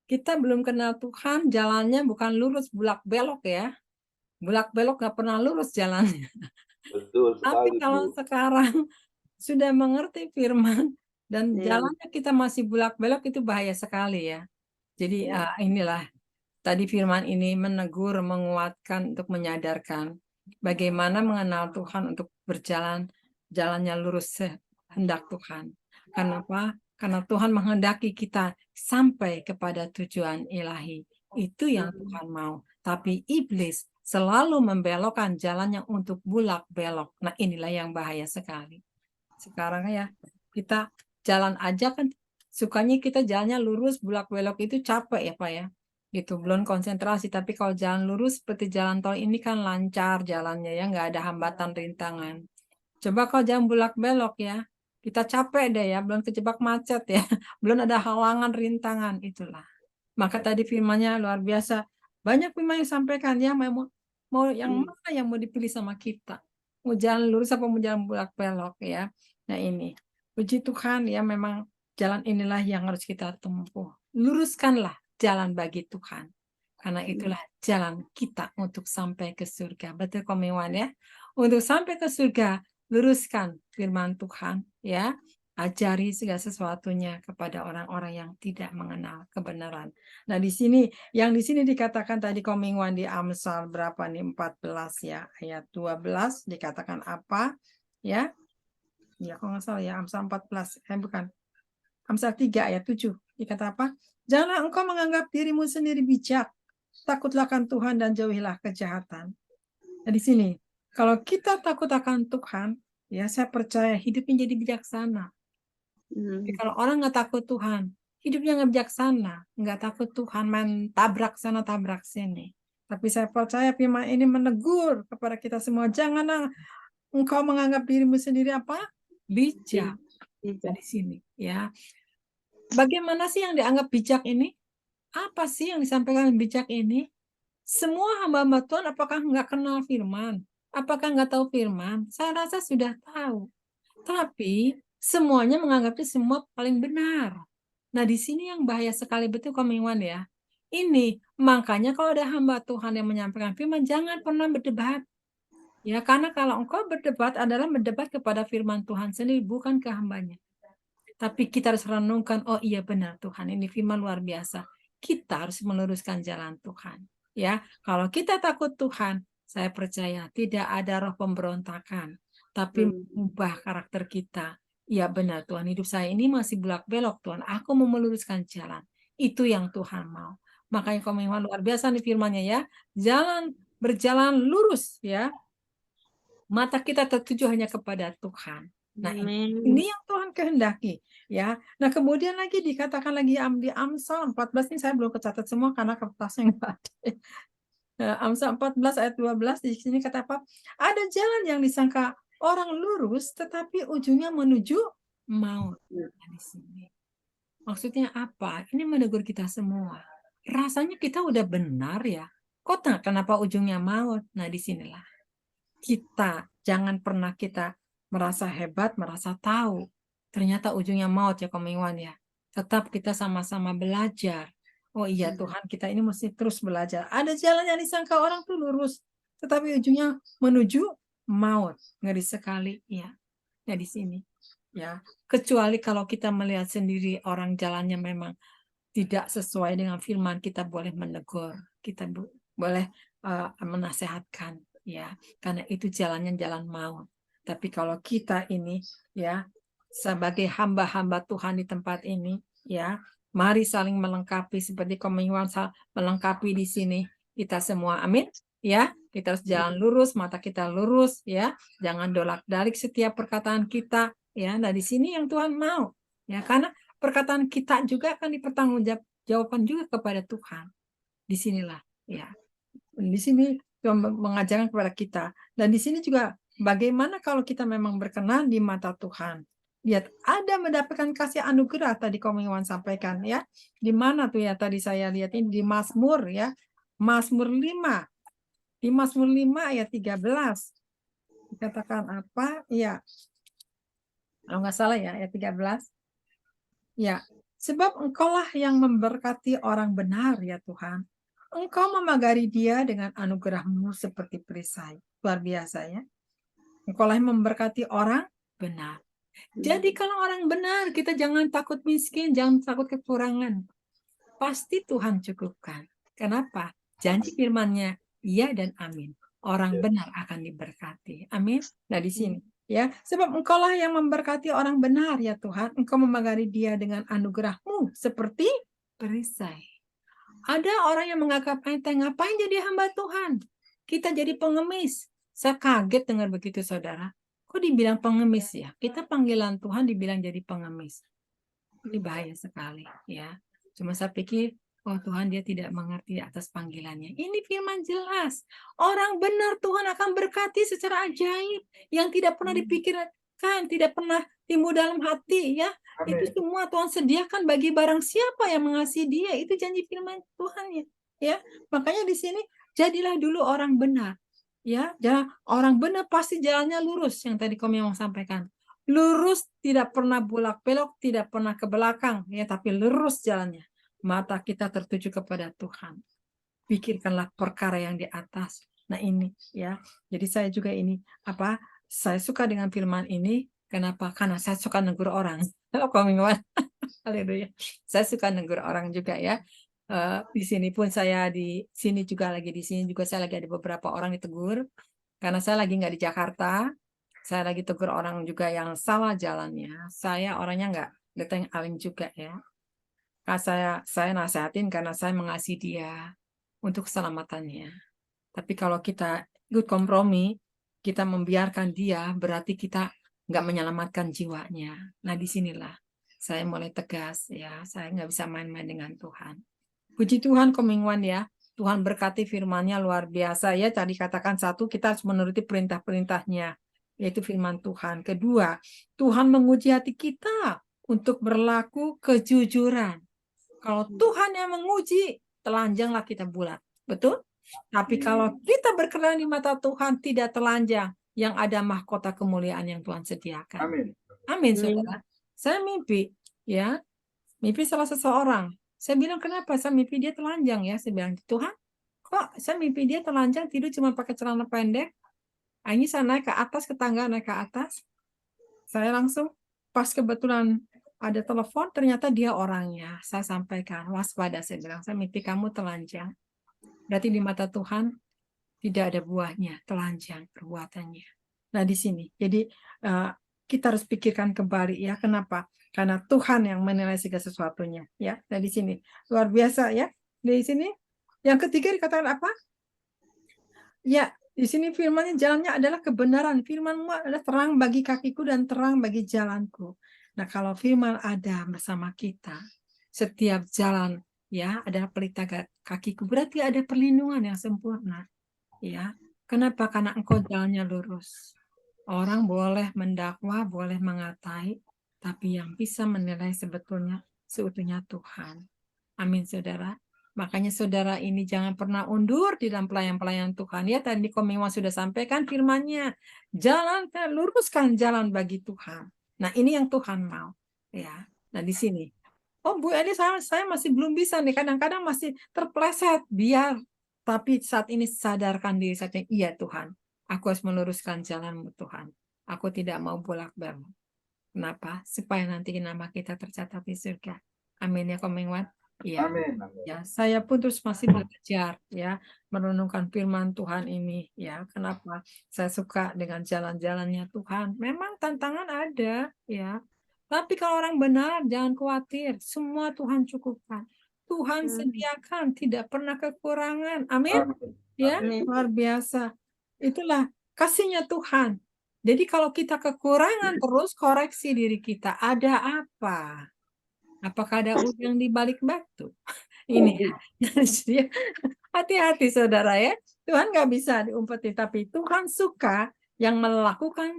kita belum kenal Tuhan, jalannya bukan lurus, bulak belok ya. Bulak belok nggak pernah lurus jalannya. Betul Tapi sekali kalau Bu. sekarang sudah mengerti firman dan Iya. jalannya kita masih bulak belok, itu bahaya sekali ya. Jadi inilah tadi firman ini menegur, menguatkan, untuk menyadarkan bagaimana mengenal Tuhan untuk berjalan jalannya lurus sehendak Tuhan. Kenapa? Karena Tuhan menghendaki kita sampai kepada tujuan ilahi. Itu yang Tuhan mau. Tapi iblis selalu membelokkan jalannya untuk bulak belok. Nah, inilah yang bahaya sekali. Sekarang ya, kita jalan aja kan sukanya kita jalannya lurus, bulak belok itu capek ya Pak ya. Gitu, belum konsentrasi. Tapi kalau jalan lurus seperti jalan tol ini kan lancar jalannya ya, nggak ada hambatan rintangan. Coba kalau jalan bulak belok ya, kita capek deh ya, belum kejebak macet ya, belum ada halangan rintangan, itulah. Maka tadi firman-Nya luar biasa. Banyak firman yang sampaikan ya, mau yang mana yang mau dipilih sama kita? Mau jalan lurus apa mau jalan bulak belok ya? Nah ini, puji Tuhan ya, memang jalan inilah yang harus kita tempuh. Luruskanlah jalan bagi Tuhan. Karena itulah jalan kita untuk sampai ke surga. Betul Komiwan ya? Untuk sampai ke surga, luruskan firman Tuhan ya. Ajari segala sesuatunya kepada orang-orang yang tidak mengenal kebenaran. Nah, di sini dikatakan tadi Komingwan di Amsal berapa nih? 14 ya, ayat 12 dikatakan apa? Ya. Ya, kalau nggak salah ya, Amsal 14. Bukan. Amsal 3 ayat 7 dikata apa? Janganlah engkau menganggap dirimu sendiri bijak. Takutlah akan Tuhan dan jauhilah kejahatan. Nah, di sini kalau kita takut akan Tuhan, ya saya percaya hidupnya jadi bijaksana. Tapi kalau orang nggak takut Tuhan, hidupnya nggak bijaksana, nggak takut Tuhan, main tabrak sana tabrak sini. Tapi saya percaya firman ini menegur kepada kita semua, janganlah engkau menganggap dirimu sendiri apa? Bijak. Di sini, ya. Bagaimana sih yang dianggap bijak ini? Apa sih yang disampaikan bijak ini? Semua hamba-hamba Tuhan apakah nggak kenal firman? Apakah nggak tahu firman? Saya rasa sudah tahu. Tapi semuanya menganggapnya semua paling benar. Nah, di sini yang bahaya sekali betul Komiwan ya. Ini makanya kalau ada hamba Tuhan yang menyampaikan firman, jangan pernah berdebat. Ya, karena kalau engkau berdebat adalah berdebat kepada firman Tuhan sendiri, bukan ke hambanya. Tapi kita harus renungkan, oh iya benar Tuhan, ini firman luar biasa. Kita harus meluruskan jalan Tuhan. Ya, kalau kita takut Tuhan, saya percaya tidak ada roh pemberontakan, tapi mengubah karakter kita. Ya benar Tuhan, hidup saya ini masih belak-belok Tuhan. Aku mau meluruskan jalan. Itu yang Tuhan mau. Makanya Komiwan luar biasa nih firman-Nya ya. Berjalan lurus ya. Mata kita tertuju hanya kepada Tuhan. Nah, ini yang Tuhan kehendaki, ya. Nah, kemudian lagi dikatakan lagi di Amsal 14 ini saya belum kecatat semua karena kertasnya enggak ada. Amsal 14 ayat 12 di sini kata apa? Ada jalan yang disangka orang lurus tetapi ujungnya menuju maut. Nah, di sini. Maksudnya apa? Ini menegur kita semua. Rasanya kita udah benar ya. Kok kenapa ujungnya maut? Nah, disinilah. Kita jangan pernah kita merasa hebat, merasa tahu. Ternyata ujungnya maut ya Komiwan ya. Tetap kita sama-sama belajar. Oh iya Tuhan, kita ini mesti terus belajar. Ada jalan yang disangka orang tuh lurus, tetapi ujungnya menuju maut. Ngeri sekali ya. Ya di sini ya. Kecuali kalau kita melihat sendiri orang jalannya memang tidak sesuai dengan firman, kita boleh menegur, kita boleh menasehatkan. Ya, karena itu jalannya jalan maut. Tapi kalau kita ini ya sebagai hamba-hamba Tuhan di tempat ini ya, mari saling melengkapi seperti Komiwan melengkapi di sini kita semua. Amin. Ya, kita harus jalan lurus, mata kita lurus ya. Jangan dolak-dalik setiap perkataan kita ya. Nah, di sini yang Tuhan mau. Ya, karena perkataan kita juga akan dipertanggungjawabkan juga kepada Tuhan. Disinilah ya. Di sini mengajarkan kepada kita. Dan di sini juga bagaimana kalau kita memang berkenan di mata Tuhan. Lihat, ada mendapatkan kasih anugerah tadi Komiwan sampaikan ya. Di mana tuh ya tadi saya lihat ini di Mazmur ya. Mazmur 5. Di Mazmur 5 ayat 13. Dikatakan apa? Ya. Kalau nggak salah ya ayat 13. Ya. Sebab engkaulah yang memberkati orang benar ya Tuhan. Engkau memagari dia dengan anugerah-Mu seperti perisai. Luar biasa ya. Engkau yang memberkati orang benar. Jadi kalau orang benar, kita jangan takut miskin, jangan takut kekurangan. Pasti Tuhan cukupkan. Kenapa? Janji firman-Nya, iya dan amin. Orang benar akan diberkati. Amin. Nah di sini. Ya, sebab engkaulah yang memberkati orang benar ya Tuhan. Engkau memagari dia dengan anugerah-Mu seperti perisai. Ada orang yang menganggap enteng, ngapain jadi hamba Tuhan? Kita jadi pengemis. Saya kaget dengar begitu, saudara. Kok dibilang pengemis ya? Kita panggilan Tuhan dibilang jadi pengemis. Ini bahaya sekali, ya. Cuma saya pikir, oh Tuhan dia tidak mengerti atas panggilannya. Ini firman jelas. Orang benar Tuhan akan berkati secara ajaib yang tidak pernah dipikirkan, tidak pernah timbul dalam hati, ya. Amin. Itu semua Tuhan sediakan bagi barang siapa yang mengasihi dia. Itu janji firman Tuhan ya. Makanya di sini jadilah dulu orang benar. Ya, jangan orang benar pasti jalannya lurus yang tadi kami mau sampaikan. Lurus, tidak pernah bolak-belok, tidak pernah ke belakang ya, tapi lurus jalannya. Mata kita tertuju kepada Tuhan. Pikirkanlah perkara yang di atas. Nah, ini ya. Jadi saya juga ini saya suka dengan firman ini. Kenapa? Karena saya suka negur orang. Haleluya. Saya suka negur orang juga ya. Di sini pun saya di sini juga saya lagi ada beberapa orang ditegur karena saya lagi nggak di Jakarta. Saya lagi tegur orang juga yang salah jalannya. Saya orangnya nggak deteng aling juga ya. Karena saya nasihatin karena saya mengasihi dia untuk keselamatannya. Tapi kalau kita ikut kompromi, kita membiarkan dia, berarti kita nggak menyelamatkan jiwanya. Nah, disinilah saya mulai tegas ya. Saya nggak bisa main-main dengan Tuhan. Puji Tuhan Komingwan ya. Tuhan berkati firman-Nya luar biasa ya. Tadi katakan satu, kita harus menuruti perintah-perintahnya, yaitu firman Tuhan. Kedua, Tuhan menguji hati kita untuk berlaku kejujuran. Kalau Tuhan yang menguji, telanjanglah kita bulat. Betul? Tapi kalau kita berkenan di mata Tuhan tidak telanjang, yang ada mahkota kemuliaan yang Tuhan sediakan. Amin. Amin, saudara. Saya mimpi, ya, mimpi salah seseorang. Saya bilang, kenapa saya mimpi dia telanjang ya? Saya bilang, Tuhan, kok saya mimpi dia telanjang, tidur cuma pakai celana pendek? Ini saya naik ke atas, ke tangga, naik ke atas. Saya langsung, pas kebetulan ada telepon, ternyata dia orangnya. Saya sampaikan, waspada, saya bilang, saya mimpi kamu telanjang. Berarti di mata Tuhan, tidak ada buahnya, telanjang perbuatannya. Nah, di sini. Jadi, kita harus pikirkan kembali ya, kenapa? Karena Tuhan yang menilai segala sesuatunya. Ya, nah di sini. Luar biasa ya. Di sini. Yang ketiga dikatakan apa? Ya, di sini firman-nya jalannya adalah kebenaran. Firman-Mu adalah terang bagi kakiku dan terang bagi jalanku. Nah, kalau firman ada bersama kita, setiap jalan ya adalah pelita kakiku. Berarti ada perlindungan yang sempurna. Ya, kenapa? Karena engkau jalannya lurus. Orang boleh mendakwa, boleh mengatai, tapi yang bisa menilai sebetulnya seutuhnya Tuhan. Amin, saudara. Makanya saudara ini jangan pernah undur di dalam pelayan-pelayan Tuhan. Ya, tadi Komiwa sudah sampaikan firman-Nya. Luruskan jalan bagi Tuhan. Nah, ini yang Tuhan mau. Ya. Nah, di sini. Oh, Bu Eli, saya masih belum bisa nih. Kadang-kadang masih terpleset. Biar. Tapi saat ini sadarkan diri saya. Iya, Tuhan. Aku harus meluruskan jalan-Mu, Tuhan. Aku tidak mau bolak-balik. Kenapa? Supaya nanti nama kita tercatat di surga. Amin ya, Komengwan. Iya. Amin. Ya, saya pun terus masih belajar ya, merenungkan firman Tuhan ini ya. Kenapa? Saya suka dengan jalan-jalannya Tuhan. Memang tantangan ada ya. Tapi kalau orang benar jangan khawatir, semua Tuhan cukupkan. Tuhan sediakan, tidak pernah kekurangan. Amin. Ya, luar biasa. Itulah kasihnya Tuhan. Jadi kalau kita kekurangan terus koreksi diri kita. Ada apa? Apakah ada udang di balik batu? Ini ya. Jadi, hati-hati saudara ya. Tuhan nggak bisa diumpeti, tapi Tuhan suka yang melakukan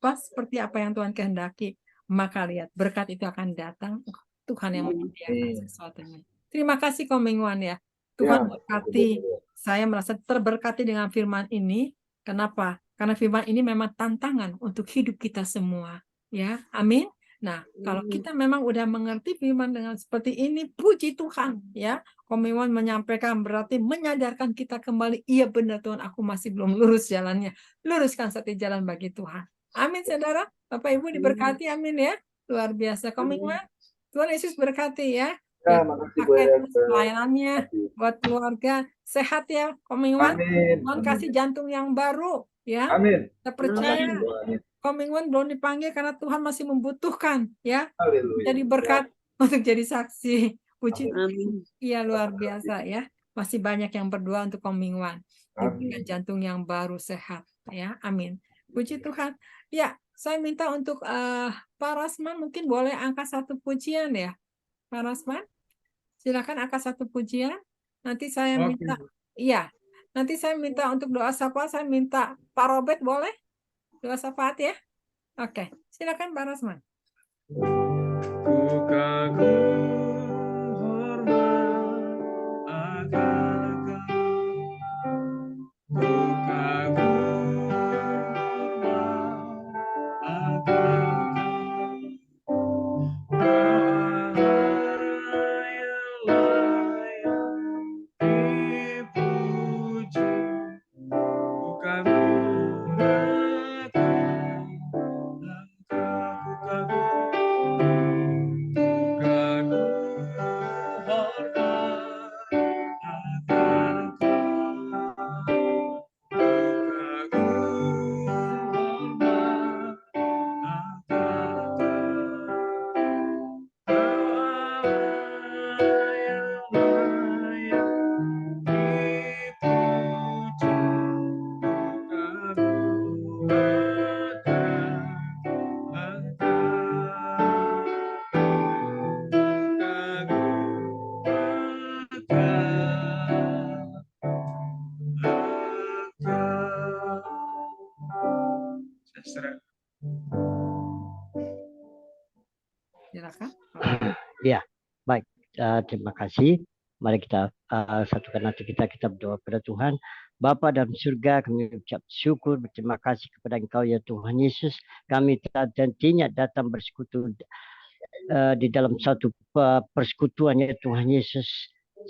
seperti apa yang Tuhan kehendaki. Maka lihat, berkat itu akan datang. Tuhan yang menyediakan sesuatunya. Terima kasih Komingwan ya. Tuhan berkati. Saya merasa terberkati dengan firman ini. Kenapa? Karena firman ini memang tantangan untuk hidup kita semua. Ya, amin. Nah, kalau kita memang udah mengerti firman dengan seperti ini, puji Tuhan ya. Komiwan menyampaikan berarti menyadarkan kita kembali, iya benar Tuhan, aku masih belum lurus jalannya. Luruskan satu jalan bagi Tuhan. Amin, saudara. Bapak Ibu diberkati, amin ya. Luar biasa Komiwan. Tuhan Yesus berkati ya. Ya, makasih Bu Pakai Ellen. pelayanannya buat keluarga. Sehat ya Komiwan. Amin. Tuhan kasih jantung yang baru ya. Amin. Kita percaya. Amin. Komingwan belum dipanggil karena Tuhan masih membutuhkan ya. Haleluya. Jadi berkat untuk jadi saksi. Puji Amin. iya luar biasa ya. Masih banyak yang berdoa untuk Komingwan. Diberikan jantung yang baru sehat ya. Amin. Puji Tuhan. Ya, saya minta untuk Pak Rasman mungkin boleh angkat satu pujian ya. Pak Rasman, silakan angkat satu pujian. Nanti saya minta iya. Nanti saya minta untuk doa sapa, saya minta Pak Robert boleh? Doa syafaat ya. Oke, silakan Pak Rasman. Ku kagum hormat akan Engkau. Ku kagum hormat akan Engkau. Allah yang layak dipuji. Ku kagum akan Engkau. Ku kagum hormat akan Engkau. Baik, terima kasih. Mari kita satukan hati kita berdoa kepada Tuhan. Bapa dalam surga, kami ucap syukur, berterima kasih kepada Engkau ya Tuhan Yesus. Kami telah tentunya datang bersekutu di dalam satu persekutuan ya Tuhan Yesus.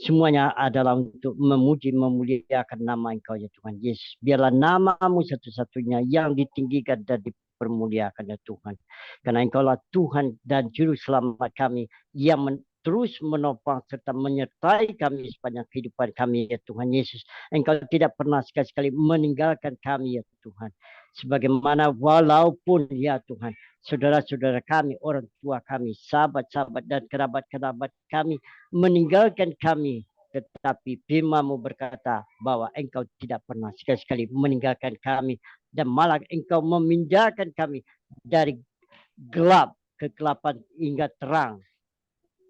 Semuanya adalah untuk memuji, memuliakan nama Engkau ya Tuhan Yesus. Biarlah namamu satu-satunya yang ditinggikan dan dipermuliakan ya Tuhan. Karena Engkaulah Tuhan dan Juru Selamat kami yang terus menopang serta menyertai kami sepanjang kehidupan kami ya Tuhan Yesus. Engkau tidak pernah sekali-sekali meninggalkan kami ya Tuhan. Sebagaimana walaupun ya Tuhan, saudara-saudara kami, orang tua kami, sahabat-sahabat dan kerabat-kerabat kami meninggalkan kami, tetapi firman-Mu berkata bahwa Engkau tidak pernah sekali-sekali meninggalkan kami dan malah Engkau memindahkan kami dari gelap kegelapan hingga terang.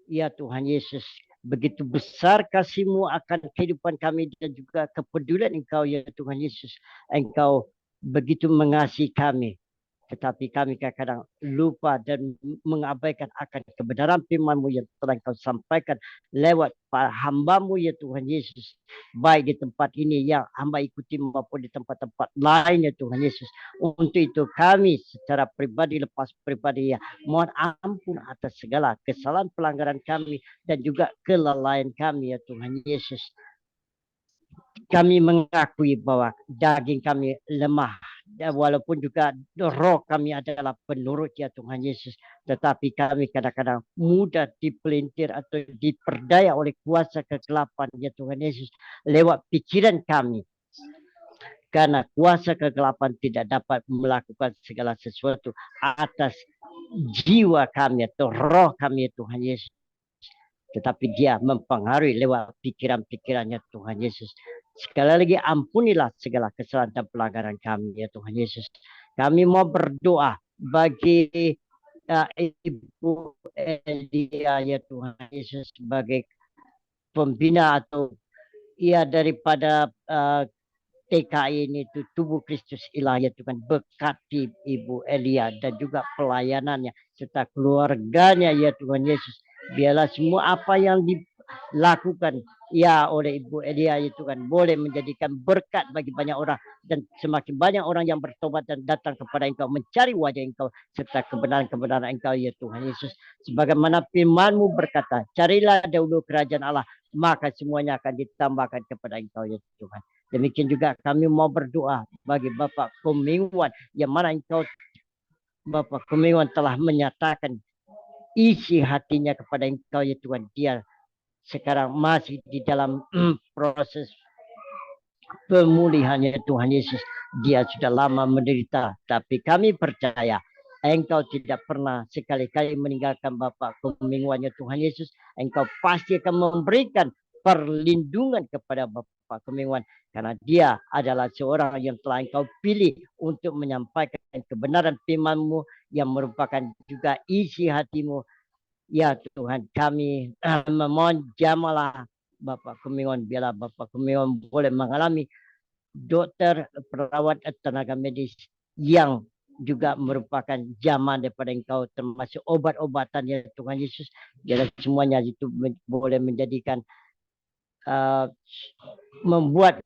Ya Tuhan Yesus, begitu besar kasih-Mu akan kehidupan kami dan juga kepedulian Engkau ya Tuhan Yesus. Engkau begitu mengasihi kami. Tetapi kami kadang-kadang lupa dan mengabaikan akan kebenaran firman-Mu yang telah Engkau sampaikan lewat para hamba-Mu ya Tuhan Yesus. Baik di tempat ini yang hamba ikuti maupun di tempat-tempat lain ya Tuhan Yesus. Untuk itu kami secara pribadi lepas pribadi ya mohon ampun atas segala kesalahan pelanggaran kami dan juga kelalaian kami ya Tuhan Yesus. Kami mengakui bahwa daging kami lemah, walaupun juga roh kami adalah penurut ya Tuhan Yesus, tetapi kami kadang-kadang mudah dipelintir atau diperdaya oleh kuasa kegelapan ya Tuhan Yesus lewat pikiran kami. Karena kuasa kegelapan tidak dapat melakukan segala sesuatu atas jiwa kami atau roh kami ya Tuhan Yesus, tetapi dia mempengaruhi lewat pikiran-pikirannya Tuhan Yesus. Sekali lagi ampunilah segala kesalahan dan pelanggaran kami ya Tuhan Yesus. Kami mau berdoa bagi Ibu Elia ya Tuhan Yesus sebagai pembina atau daripada TKI ini itu Tubuh Kristus Ilahi ya Tuhan. Berkati Ibu Elia dan juga pelayanannya serta keluarganya ya Tuhan Yesus. Biarlah semua apa yang dilakukan ya oleh Ibu Elia itu kan boleh menjadikan berkat bagi banyak orang, dan semakin banyak orang yang bertobat dan datang kepada Engkau, mencari wajah Engkau serta kebenaran-kebenaran Engkau ya Tuhan Yesus. Sebagaimana firman-Mu berkata, carilah dahulu kerajaan Allah, maka semuanya akan ditambahkan kepada Engkau ya Tuhan. Demikian juga kami mau berdoa bagi Bapak Kumingwan, yang mana Engkau Bapak Kumingwan telah menyatakan isi hatinya kepada Engkau ya Tuhan. Dia sekarang masih di dalam proses pemulihannya Tuhan Yesus. Dia sudah lama menderita, tapi kami percaya Engkau tidak pernah sekali-kali meninggalkan Bapak Kumingwan ya Tuhan Yesus. Engkau pasti akan memberikan perlindungan kepada Bapak Kumingwan, karena dia adalah seorang yang telah Engkau pilih untuk menyampaikan kebenaran firman-Mu yang merupakan juga isi hati-Mu. Ya Tuhan, kami memohon jamalah Bapak Kumingwan, biarlah Bapak Kumingwan boleh mengalami dokter, perawat, tenaga medis yang juga merupakan zaman daripada Engkau, termasuk obat-obatan ya Tuhan Yesus. Biarlah semuanya itu boleh menjadikan membuat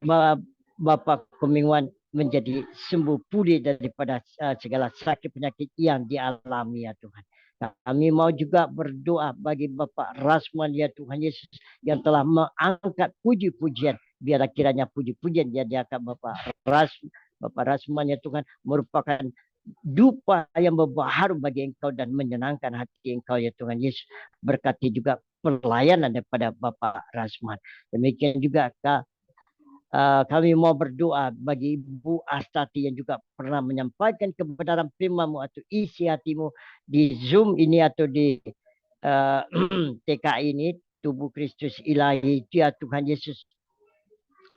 Bapak Kumingwan menjadi sembuh pulih daripada segala sakit penyakit yang dialami ya Tuhan. Kami mau juga berdoa bagi Bapak Rasman ya Tuhan Yesus, yang telah mengangkat puji-pujian. Biarlah kiranya puji-pujian yang diangkat Bapak Rasman ya Tuhan merupakan dupa yang berbaharu bagi Engkau dan menyenangkan hati Engkau ya Tuhan Yesus. Berkati juga pelayanan daripada Bapak Rasman. Demikian juga kami mau berdoa bagi Ibu Astati yang juga pernah menyampaikan kebenaran firman-Mu atau isi hati-Mu di Zoom ini atau di TKI ini, Tubuh Kristus Ilahi ya Tuhan Yesus.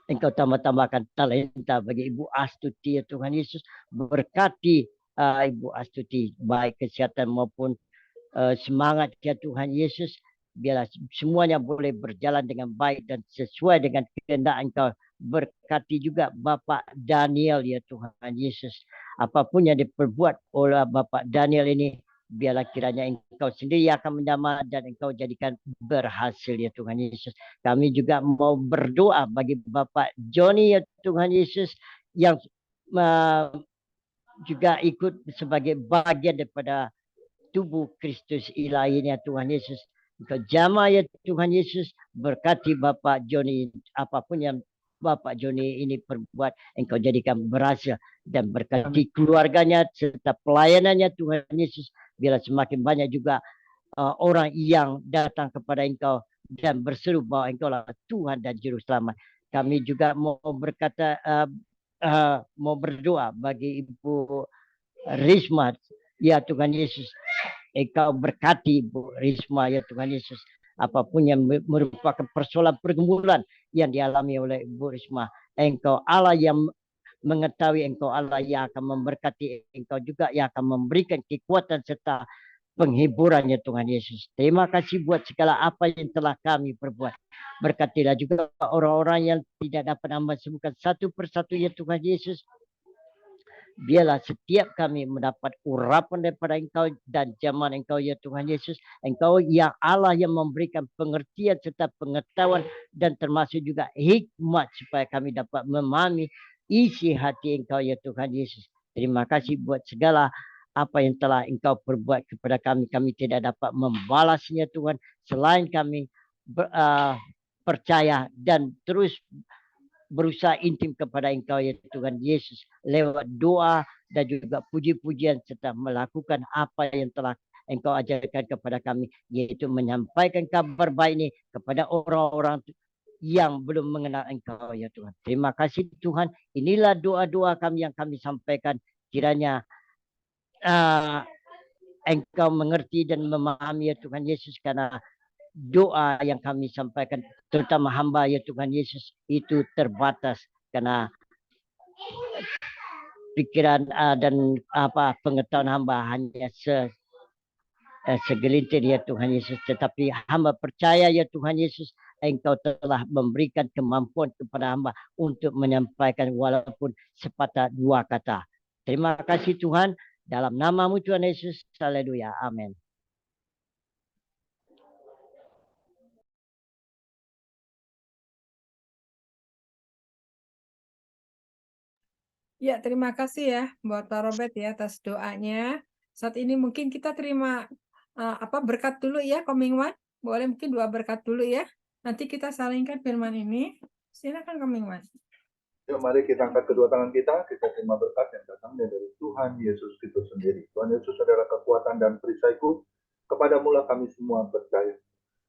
Engkau tambah-tambahkan talenta bagi Ibu Astuti ya Tuhan Yesus. Berkati Ibu Astuti baik kesehatan maupun semangat ya Tuhan Yesus. Biarlah semuanya boleh berjalan dengan baik dan sesuai dengan kehendak Engkau. Berkati juga Bapak Daniel ya Tuhan Yesus. Apapun yang diperbuat oleh Bapak Daniel ini, biarlah kiranya Engkau sendiri yang akan menyamar dan Engkau jadikan berhasil ya Tuhan Yesus. Kami juga mau berdoa bagi Bapak Joni ya Tuhan Yesus yang juga ikut sebagai bagian daripada tubuh Kristus ilahi ya Tuhan Yesus. Engkau jamah ya Tuhan Yesus, berkati Bapak Joni, apapun yang Bapak Joni ini perbuat, Engkau jadikan berhasil, dan berkati keluarganya serta pelayanannya Tuhan Yesus. Biarlah semakin banyak juga orang yang datang kepada Engkau dan berseru bahwa Engkau lah Tuhan dan Juru Selamat. Kami juga mau berkata, mau berdoa bagi Ibu Risma ya Tuhan Yesus. Engkau berkati Bu Risma ya Tuhan Yesus. Apapun yang merupakan persoalan pergumulan yang dialami oleh Ibu Risma, Engkau Allah yang mengetahui, Engkau Allah yang akan memberkati, Engkau juga yang akan memberikan kekuatan serta penghiburan ya Tuhan Yesus. Terima kasih buat segala apa yang telah kami perbuat. Berkatilah juga orang-orang yang tidak dapat Hamba sembuhkan satu persatu ya Tuhan Yesus. Biarlah setiap kami mendapat urapan daripada Engkau dan zaman Engkau ya Tuhan Yesus. Engkau yang Allah yang memberikan pengertian serta pengetahuan dan termasuk juga hikmat supaya kami dapat memahami isi hati Engkau ya Tuhan Yesus. Terima kasih buat segala apa yang telah Engkau perbuat kepada kami. Kami tidak dapat membalasnya Tuhan selain kami percaya dan terus berusaha intim kepada Engkau ya Tuhan Yesus lewat doa dan juga puji-pujian serta melakukan apa yang telah Engkau ajarkan kepada kami, yaitu menyampaikan kabar baik ini kepada orang-orang yang belum mengenal Engkau ya Tuhan. Terima kasih Tuhan. Inilah doa-doa kami yang kami sampaikan. Kiranya Engkau mengerti dan memahami ya Tuhan Yesus, karena doa yang kami sampaikan terutama hamba ya Tuhan Yesus itu terbatas karena pikiran dan pengetahuan hamba hanya segelintir ya Tuhan Yesus, tetapi hamba percaya ya Tuhan Yesus, Engkau telah memberikan kemampuan kepada hamba untuk menyampaikan walaupun sepatah dua kata. Terima kasih Tuhan, dalam nama-Mu Tuhan Yesus, haleluya, amin. Ya, terima kasih ya buat Pak Robert ya atas doanya. Saat ini mungkin kita terima berkat dulu ya, Coming One. Boleh mungkin 2 berkat dulu ya. Nanti kita salingkan firman ini. Silakan Coming One. Yuk mari kita angkat kedua tangan kita terima berkat yang datangnya dari Tuhan Yesus itu sendiri. Tuhan Yesus adalah kekuatan dan perisaiku, kepadamu lah kami semua percaya.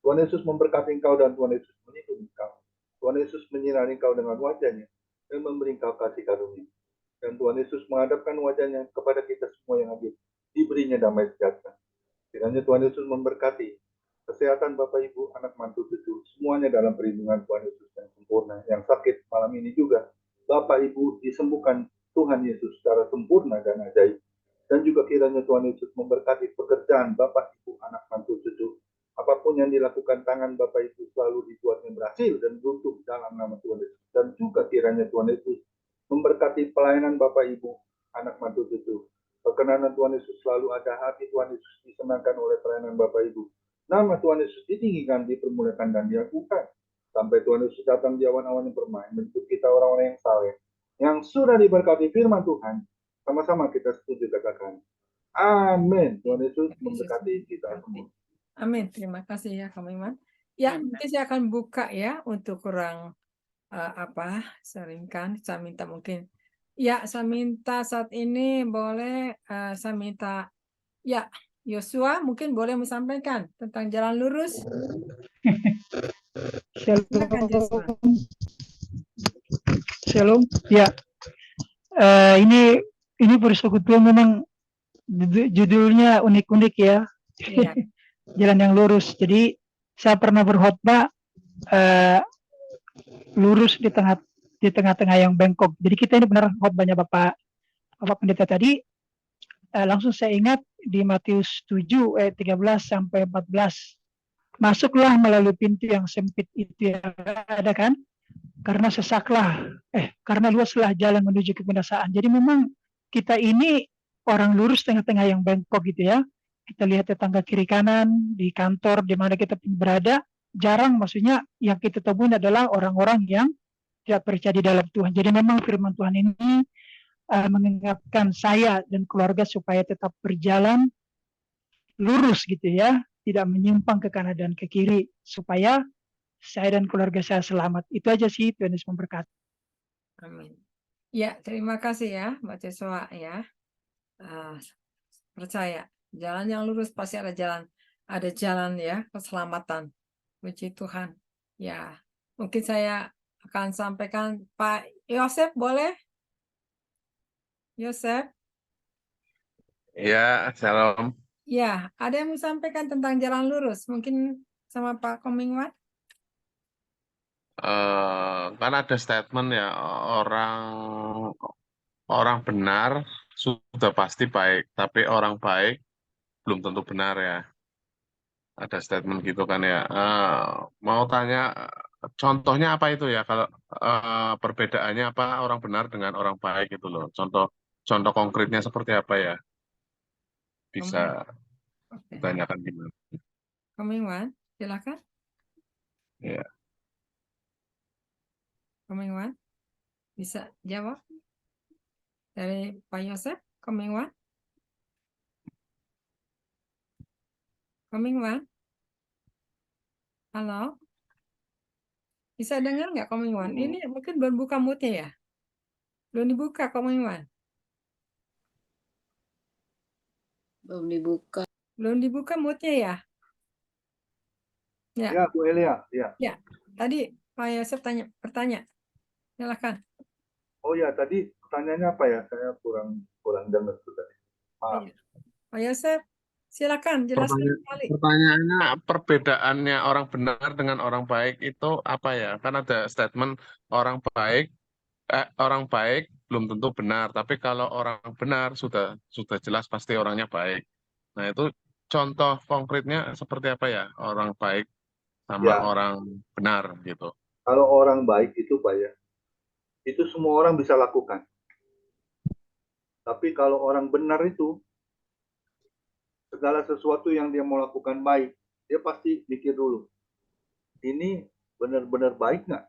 Tuhan Yesus memberkati engkau dan Tuhan Yesus melindungi engkau. Tuhan Yesus menyinari engkau dengan wajahnya dan memberi engkau kasih karunia. Dan Tuhan Yesus menghadapkan wajahnya kepada kita semua yang hadir, diberinya damai sejahtera. Kiranya Tuhan Yesus memberkati kesehatan Bapak Ibu, anak mantu cucu, semuanya dalam perlindungan Tuhan Yesus yang sempurna. Yang sakit malam ini juga Bapak Ibu disembuhkan Tuhan Yesus secara sempurna dan ajaib. Dan juga kiranya Tuhan Yesus memberkati pekerjaan Bapak Ibu, anak mantu cucu. Apapun yang dilakukan tangan Bapak Ibu selalu dibuatnya berhasil dan beruntung dalam nama Tuhan Yesus. Dan juga kiranya Tuhan Yesus memberkati pelayanan Bapak Ibu, anak mantu cucu. Perkenanan Tuhan Yesus selalu ada, hati Tuhan Yesus disenangkan oleh pelayanan Bapak Ibu. Nama Tuhan Yesus ditinggikan, dipermuliakan, dan diagungkan. Sampai Tuhan Yesus datang di awan-awan yang bermain, menjemput kita orang-orang yang saleh, yang sudah diberkati firman Tuhan. Sama-sama kita setuju katakan, amin. Tuhan Yesus memberkati kita semua. Amin. Terima kasih ya, Kang Iman. Ya, nanti saya akan buka ya untuk kurang seringkan. Saya minta mungkin. Ya, saya minta saat ini boleh saya minta ya Yosua mungkin boleh menyampaikan tentang jalan lurus. Shalom. Ya, ini bersekutu memang judulnya unik-unik ya. Ya. Jalan yang lurus. Jadi saya pernah berkhotbah lurus di tengah-tengah yang bengkok. Jadi kita ini benar khotbahnya Bapak Pendeta tadi. Langsung saya ingat di Matius 7 ayat 13 sampai 14. Masuklah melalui pintu yang sempit itu yang ada kan? Karena karena luaslah jalan menuju kebinasaan. Jadi memang kita ini orang lurus tengah-tengah yang bengkok gitu ya. kita lihat tetangga kiri kanan, di kantor, di mana kita berada, jarang maksudnya yang kita temuin adalah orang-orang yang tidak percaya di dalam Tuhan. Jadi memang firman Tuhan ini mengingatkan saya dan keluarga supaya tetap berjalan lurus gitu ya, tidak menyimpang ke kanan dan ke kiri, supaya saya dan keluarga saya selamat. Itu aja sih, Tuhan Yesus memberkati. Amin. Ya, terima kasih ya, Mbak Joshua ya. Percaya, jalan yang lurus pasti ada jalan ya, keselamatan. Puji Tuhan. Ya, mungkin saya akan sampaikan Pak Yosef, boleh? Yosef? Ya, shalom. Ya, ada yang mau sampaikan tentang jalan lurus, mungkin sama Pak Komingwan? Kan ada statement ya, orang benar sudah pasti baik, tapi orang baik belum tentu benar ya. Ada statement gitu kan ya. Mau tanya, contohnya apa itu ya? Kalau perbedaannya apa orang benar dengan orang baik itu loh. Contoh konkretnya seperti apa ya? Bisa Oke. ditanyakan gimana? Komingwan, silakan. Ya. Komingwan, bisa jawab dari Pak Yosef? Komingwan? Komingwan? Halo? Bisa dengar nggak Komingwan? Ini mungkin belum buka mute ya? Belum dibuka Komingwan? Belum dibuka. Belum dibuka mute ya? Ya, Ya, Bu Elia. Ya. ya. Tadi Pak Yosef bertanya. Silakan. Oh ya, tadi pertanyaannya apa ya? Saya kurang dengar tuh tadi. Maaf. Iya. Pak Yosef, silakan jelaskan sekali. Pertanyaannya, perbedaannya orang benar dengan orang baik itu apa ya? Kan ada statement orang baik belum tentu benar, tapi kalau orang benar sudah jelas pasti orangnya baik. Nah, itu contoh konkretnya seperti apa ya? Orang baik sama Ya, orang benar gitu. kalau orang baik itu Pak ya, itu semua orang bisa lakukan. Tapi kalau orang benar itu, segala sesuatu yang dia mau lakukan baik, dia pasti mikir dulu, ini benar-benar baik nggak?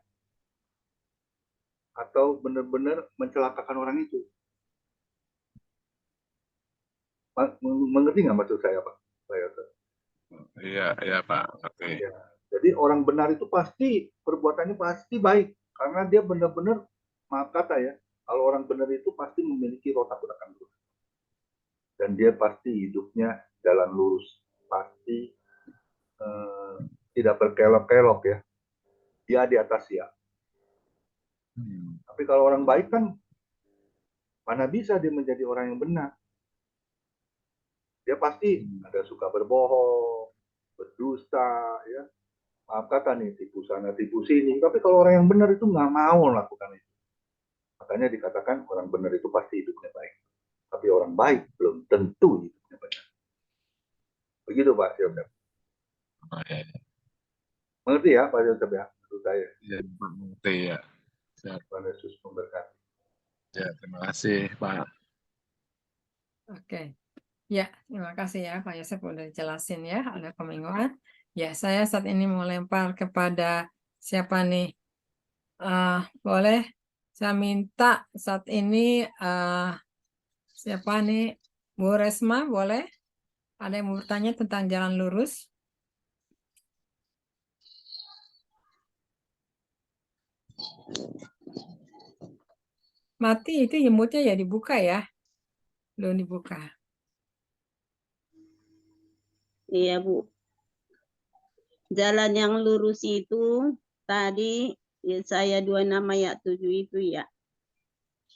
Atau benar-benar mencelakakan orang itu? Mengerti nggak maksud saya, Pak? Iya Pak, ngerti. Ya. Jadi orang benar itu pasti perbuatannya pasti baik, karena dia benar-benar, maaf kata ya, kalau orang benar itu pasti memiliki rotak belakang lurus, dan dia pasti hidupnya jalan lurus, pasti tidak berkelok-kelok ya, dia di atas ya. Tapi kalau orang baik kan mana bisa dia menjadi orang yang benar? Dia pasti ada suka berbohong, berdusta, ya. Maaf kata nih, tipu sana, tipu sini. Tapi kalau orang yang benar itu nggak mau lakukan itu. Makanya dikatakan orang benar itu pasti hidupnya baik. Tapi orang baik belum tentu hidupnya benar. Begitu Pak Yosef. Oh, ya. Mengerti ya Pak Yosef ya? Menurut saya. Ya, ngerti ya. Tuhan Yesus memberkati. Ya, terima kasih Pak. Oke. Ya, terima kasih ya Pak Yosef udah dijelasin ya, ada Komingwan. Ya, saya saat ini mau lempar kepada siapa nih? Boleh saya minta saat ini siapa nih? Bu Resma, boleh? Ada yang mau bertanya tentang jalan lurus? Mati itu mute-nya ya dibuka ya? Belum dibuka. Iya, Bu. Jalan yang lurus itu tadi Yesaya 26 ayat 7 itu ya.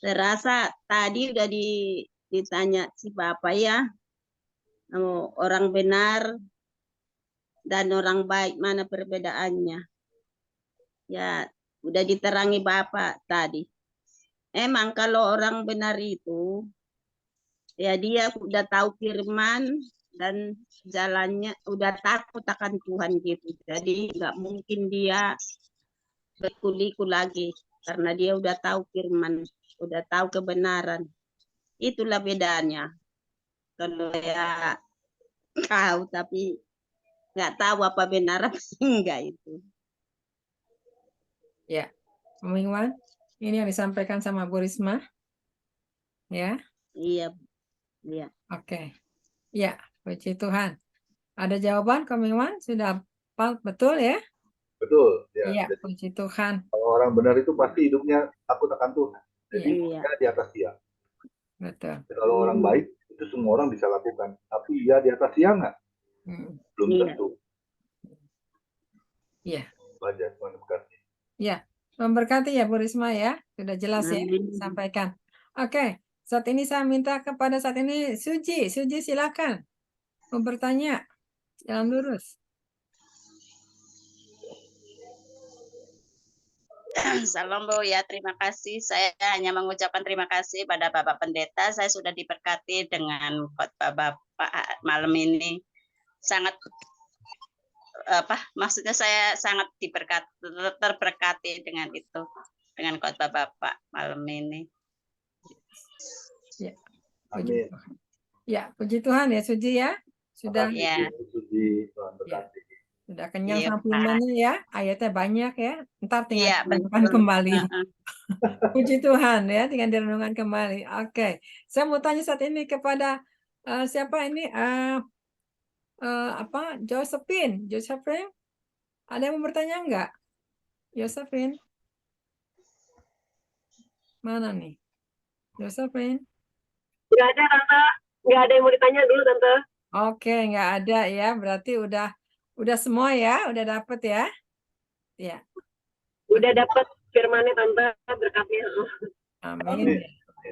Terasa tadi udah ditanya si Bapak ya. Orang benar dan orang baik mana perbedaannya? Ya, udah diterangi Bapak tadi. Emang kalau orang benar itu ya dia udah tahu firman dan jalannya udah takut akan Tuhan gitu. Jadi nggak mungkin dia berkuliku lagi karena dia udah tahu firman, udah tahu kebenaran. Itulah bedanya. Kalau ya tahu, tapi nggak tahu apa benar apa enggak itu. Ya, Om Iwan, ini yang disampaikan sama Bu Risma. Ya, Iya, iya. oke. Ya, puji Tuhan. Ada jawaban, Om Iwan? Sudah hafal betul ya? Betul. Ya. Iya, Jadi, puji Tuhan. kalau orang benar itu pasti hidupnya takut akan Tuhan. Jadi Iya, Iya. dia di atas dia. betul. Kalau orang baik itu semua orang bisa lakukan. Tapi dia di atas dia nggak? Hmm, Belum Iya. tentu. Iya, Belajar Tuhan berkati. ya. Memberkati ya Bu Risma ya. Sudah jelas ya Amin. disampaikan. Oke, saat ini saya minta kepada saat ini Suji. Suji silakan. Mau bertanya. Jalan lurus. Salam Bu ya, terima kasih. Saya hanya mengucapkan terima kasih pada Bapak Pendeta. Saya sudah diberkati dengan khotbah Bapak malam ini. Sangat maksudnya saya sangat terberkati dengan itu, dengan khotbah Bapak malam ini. Ya, Amin. ya, puji Tuhan ya Suji ya. Sudah Makasih, Ya. Bu Suji. Tuhan berkati. sudah kenyang Iya, sama Pak. firman-Nya ya. Ayatnya banyak ya. Ntar tinggal Iya, direnungkan betul. kembali. Heeh. Puji Tuhan ya, tinggal direnungkan kembali. Oke. Saya mau tanya saat ini kepada siapa ini? Josephine. Josephine? Ada yang mau bertanya enggak? Josephine? Mana nih? Josephine? Nggak ada, Tante. Nggak ada yang mau ditanya dulu, Tante. Oke, nggak ada ya. Berarti udah semua ya, udah dapet ya. Ya, Udah dapat firmannya, Tante, berkatnya. amin. Amin.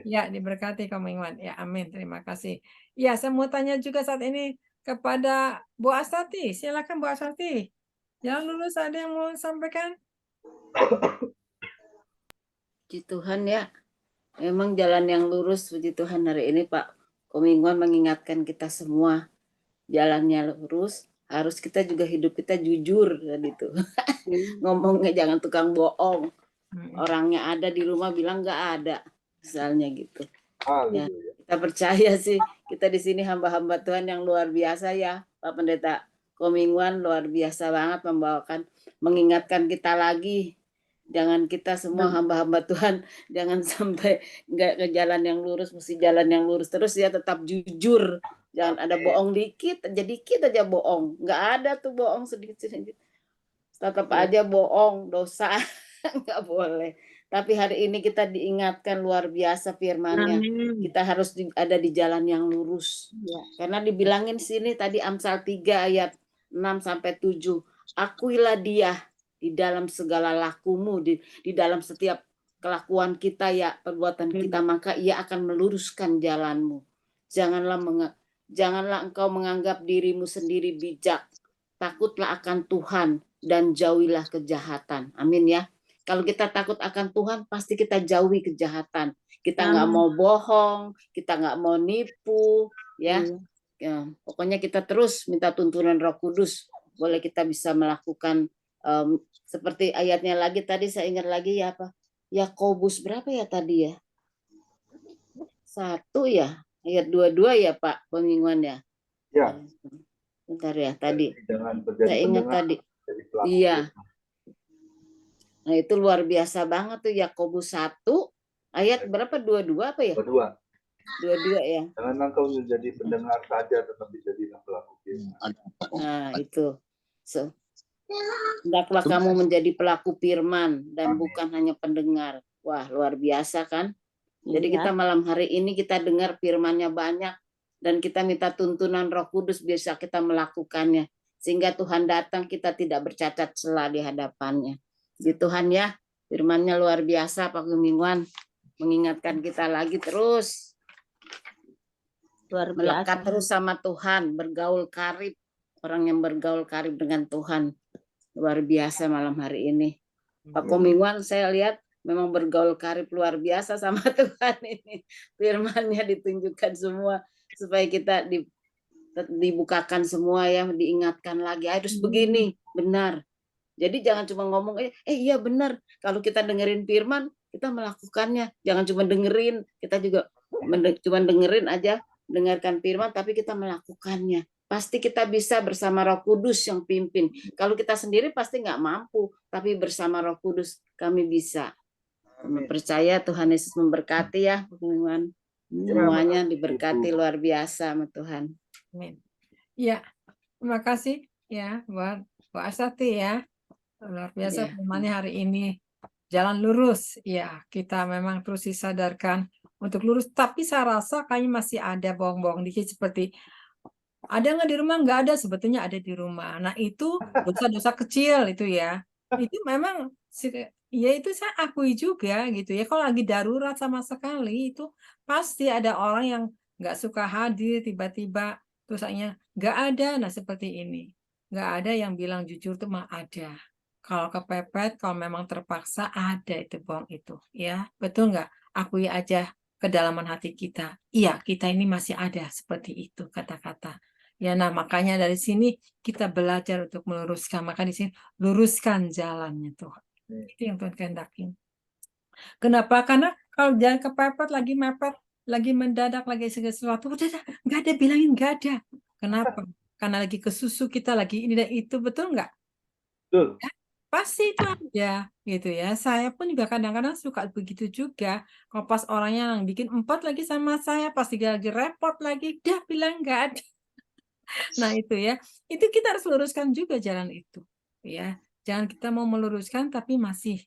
Ya, diberkati Kamu Iwan. Ya, amin. Terima kasih. Ya, saya mau tanya juga saat ini kepada Bu Astati. Silakan Bu Astati. Jangan lulus, ada yang mau sampaikan? Puji Tuhan ya, memang jalan yang lurus. Puji Tuhan hari ini Pak Komingwan mengingatkan kita semua jalannya lurus. Harus kita juga hidup kita jujur gitu. Ngomongnya jangan tukang bohong. Orangnya ada di rumah bilang nggak ada, misalnya gitu. Ya, Haleluya. kita percaya sih kita di sini hamba-hamba Tuhan yang luar biasa ya, Pak Pendeta Komingwan luar biasa banget mengingatkan kita lagi. Jangan kita semua hamba-hamba Tuhan jangan sampai nggak ke jalan yang lurus, mesti jalan yang lurus terus ya, tetap jujur. Jangan ada bohong dikit aja bohong. Nggak ada tuh bohong sedikit-sedikit. Tetap aja bohong, dosa. Nggak boleh. Tapi hari ini kita diingatkan luar biasa firman-Nya. Kita harus ada di jalan yang lurus. Ya. Karena dibilangin sini tadi Amsal 3 ayat 6-7. Akuilah dia di dalam segala lakumu, di dalam setiap kelakuan kita ya, perbuatan kita, maka ia akan meluruskan jalanmu. Janganlah engkau menganggap dirimu sendiri bijak. Takutlah akan Tuhan dan jauhilah kejahatan. Amin ya. Kalau kita takut akan Tuhan, pasti kita jauhi kejahatan. Kita nggak mau bohong, kita nggak mau nipu, ya. Ya. Pokoknya kita terus minta tuntunan Roh Kudus. Boleh kita bisa melakukan seperti ayatnya lagi tadi, saya ingat lagi ya apa? Yakobus berapa ya tadi ya? 1 ya, ayat 22 ya Pak Pemingguan ya. Ya. Bentar ya tadi. Jangan terjadi Saya ingat pendengar, tadi. jadi pelaku. Iya. Nah itu luar biasa banget tuh Yakobus 1 ayat berapa? 22 apa ya? 22. 22 ya. Jangan engkau menjadi pendengar saja, tetapi jadilah pelaku firman. Nah itu. Hendaklah kamu menjadi pelaku firman dan bukan hanya pendengar. Wah luar biasa kan? Jadi kita malam hari ini kita dengar firman-Nya banyak dan kita minta tuntunan Roh Kudus bisa kita melakukannya. Sehingga Tuhan datang kita tidak bercacat celah di hadapannya. Di Tuhan ya, firman-Nya luar biasa Pak Gumingwan. Mengingatkan kita lagi terus. Luar Melekat biasa. terus sama Tuhan, bergaul karib. Orang yang bergaul karib dengan Tuhan. Luar biasa malam hari ini. Pak Komingwan saya lihat memang bergaul karib luar biasa sama Tuhan ini. Firman-Nya ditunjukkan semua supaya kita dibukakan semua ya, diingatkan lagi harus begini, benar. Jadi jangan cuma ngomong iya benar. Kalau kita dengerin firman, kita melakukannya. Jangan cuma dengerin, kita juga cuma dengerin aja, dengarkan firman tapi kita melakukannya. pasti kita bisa bersama Roh Kudus yang pimpin. Kalau kita sendiri pasti nggak mampu, tapi bersama Roh Kudus kami bisa. Kami percaya Tuhan Yesus memberkati ya, teman-teman. Semuanya diberkati luar biasa sama Tuhan. Amin. Ya, terima kasih ya buat Bu Asati ya. Luar biasa Ya. firman-Nya hari ini. Jalan lurus. Ya, kita memang terus disadarkan untuk lurus. Tapi saya rasa kayaknya masih ada bohong-bohong dikit seperti ada nggak di rumah? Nggak ada, sebetulnya ada di rumah. Nah, itu dosa-dosa kecil itu ya. Itu memang ya itu saya akui juga gitu ya. Kalau lagi darurat sama sekali itu pasti ada orang yang nggak suka hadir tiba-tiba dosanya nggak ada. Nah, seperti ini. Nggak ada yang bilang jujur tuh mah ada. Kalau kepepet, kalau memang terpaksa ada itu bohong itu. Ya, betul nggak? Akui aja kedalaman hati kita. Iya, kita ini masih ada seperti itu kata-kata. Ya, nah makanya dari sini kita belajar untuk meluruskan. Maka di sini luruskan jalannya Tuhan. Itu yang Tuhan kehendaki. Kenapa? Karena kalau jalan kepepet, lagi mepet, lagi mendadak, lagi segala sesuatu, udah nggak ada, bilangin nggak ada. Kenapa? Karena lagi kesusu kita, lagi ini dan itu, betul nggak? Betul. Ya, pasti itu aja gitu ya. Saya pun juga kadang-kadang suka begitu juga. Kalau pas orangnya yang bikin empat lagi sama saya, pasti lagi repot lagi, dia bilang nggak ada. Nah itu ya, itu kita harus luruskan juga jalan itu, ya. Jangan kita mau meluruskan tapi masih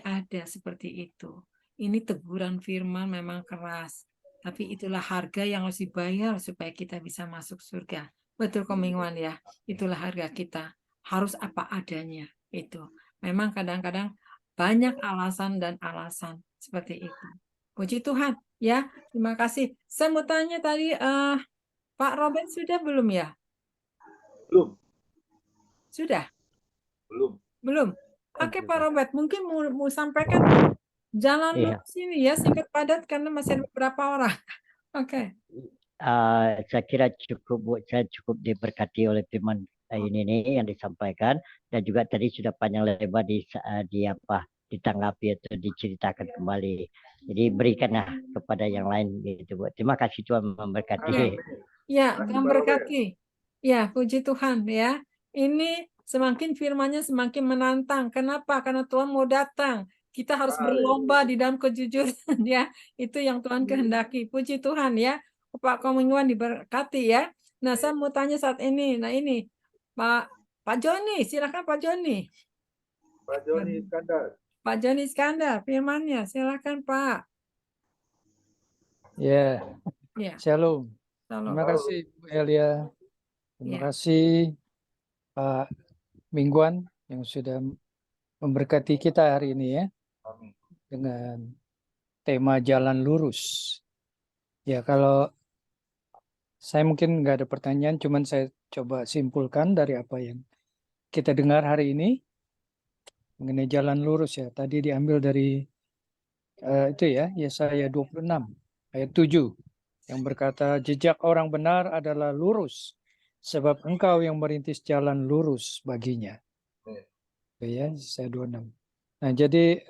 ada seperti itu. Ini teguran firman memang keras, tapi itulah harga yang harus dibayar supaya kita bisa masuk surga. Betul Komingwan ya, itulah harga kita. Harus apa adanya itu. Memang kadang-kadang banyak alasan dan alasan seperti itu. Puji Tuhan ya, terima kasih. Saya mau tanya tadi Pak Robert sudah belum ya? Belum. Sudah? Belum. Belum? Oke Pak Robert, mungkin mau sampaikan jalan lurus ini ya, singkat padat karena masih ada beberapa orang. Oke. Saya kira saya cukup diberkati oleh firman ini nih yang disampaikan, dan juga tadi sudah panjang lebar ditanggapi atau diceritakan kembali. Jadi berikanlah kepada yang lain gitu Bu. Terima kasih, Tuhan memberkati. Ya, Tuhan berkati. Ya, puji Tuhan ya. Ini semakin firman-Nya semakin menantang. Kenapa? Karena Tuhan mau datang. Kita harus berlomba di dalam kejujuran ya. Itu yang Tuhan kehendaki. Puji Tuhan ya. Pak Komingwan diberkati ya. Nah, saya mau tanya saat ini. Nah, ini Pak Joni, silakan Pak Joni. Pak Joni Iskandar. Pak Joni Iskandar, firman-Nya. Silakan Pak. Ya, Shalom. Terima kasih Bu Elia. Terima kasih Pak Mingguan yang sudah memberkati kita hari ini ya. Dengan tema jalan lurus. Ya, kalau saya mungkin nggak ada pertanyaan, cuman saya coba simpulkan dari apa yang kita dengar hari ini mengenai jalan lurus ya. Tadi diambil dari itu ya, Yesaya 26 ayat 7 yang berkata, jejak orang benar adalah lurus, sebab engkau yang merintis jalan lurus baginya. Ya, Yesaya 26. Nah, jadi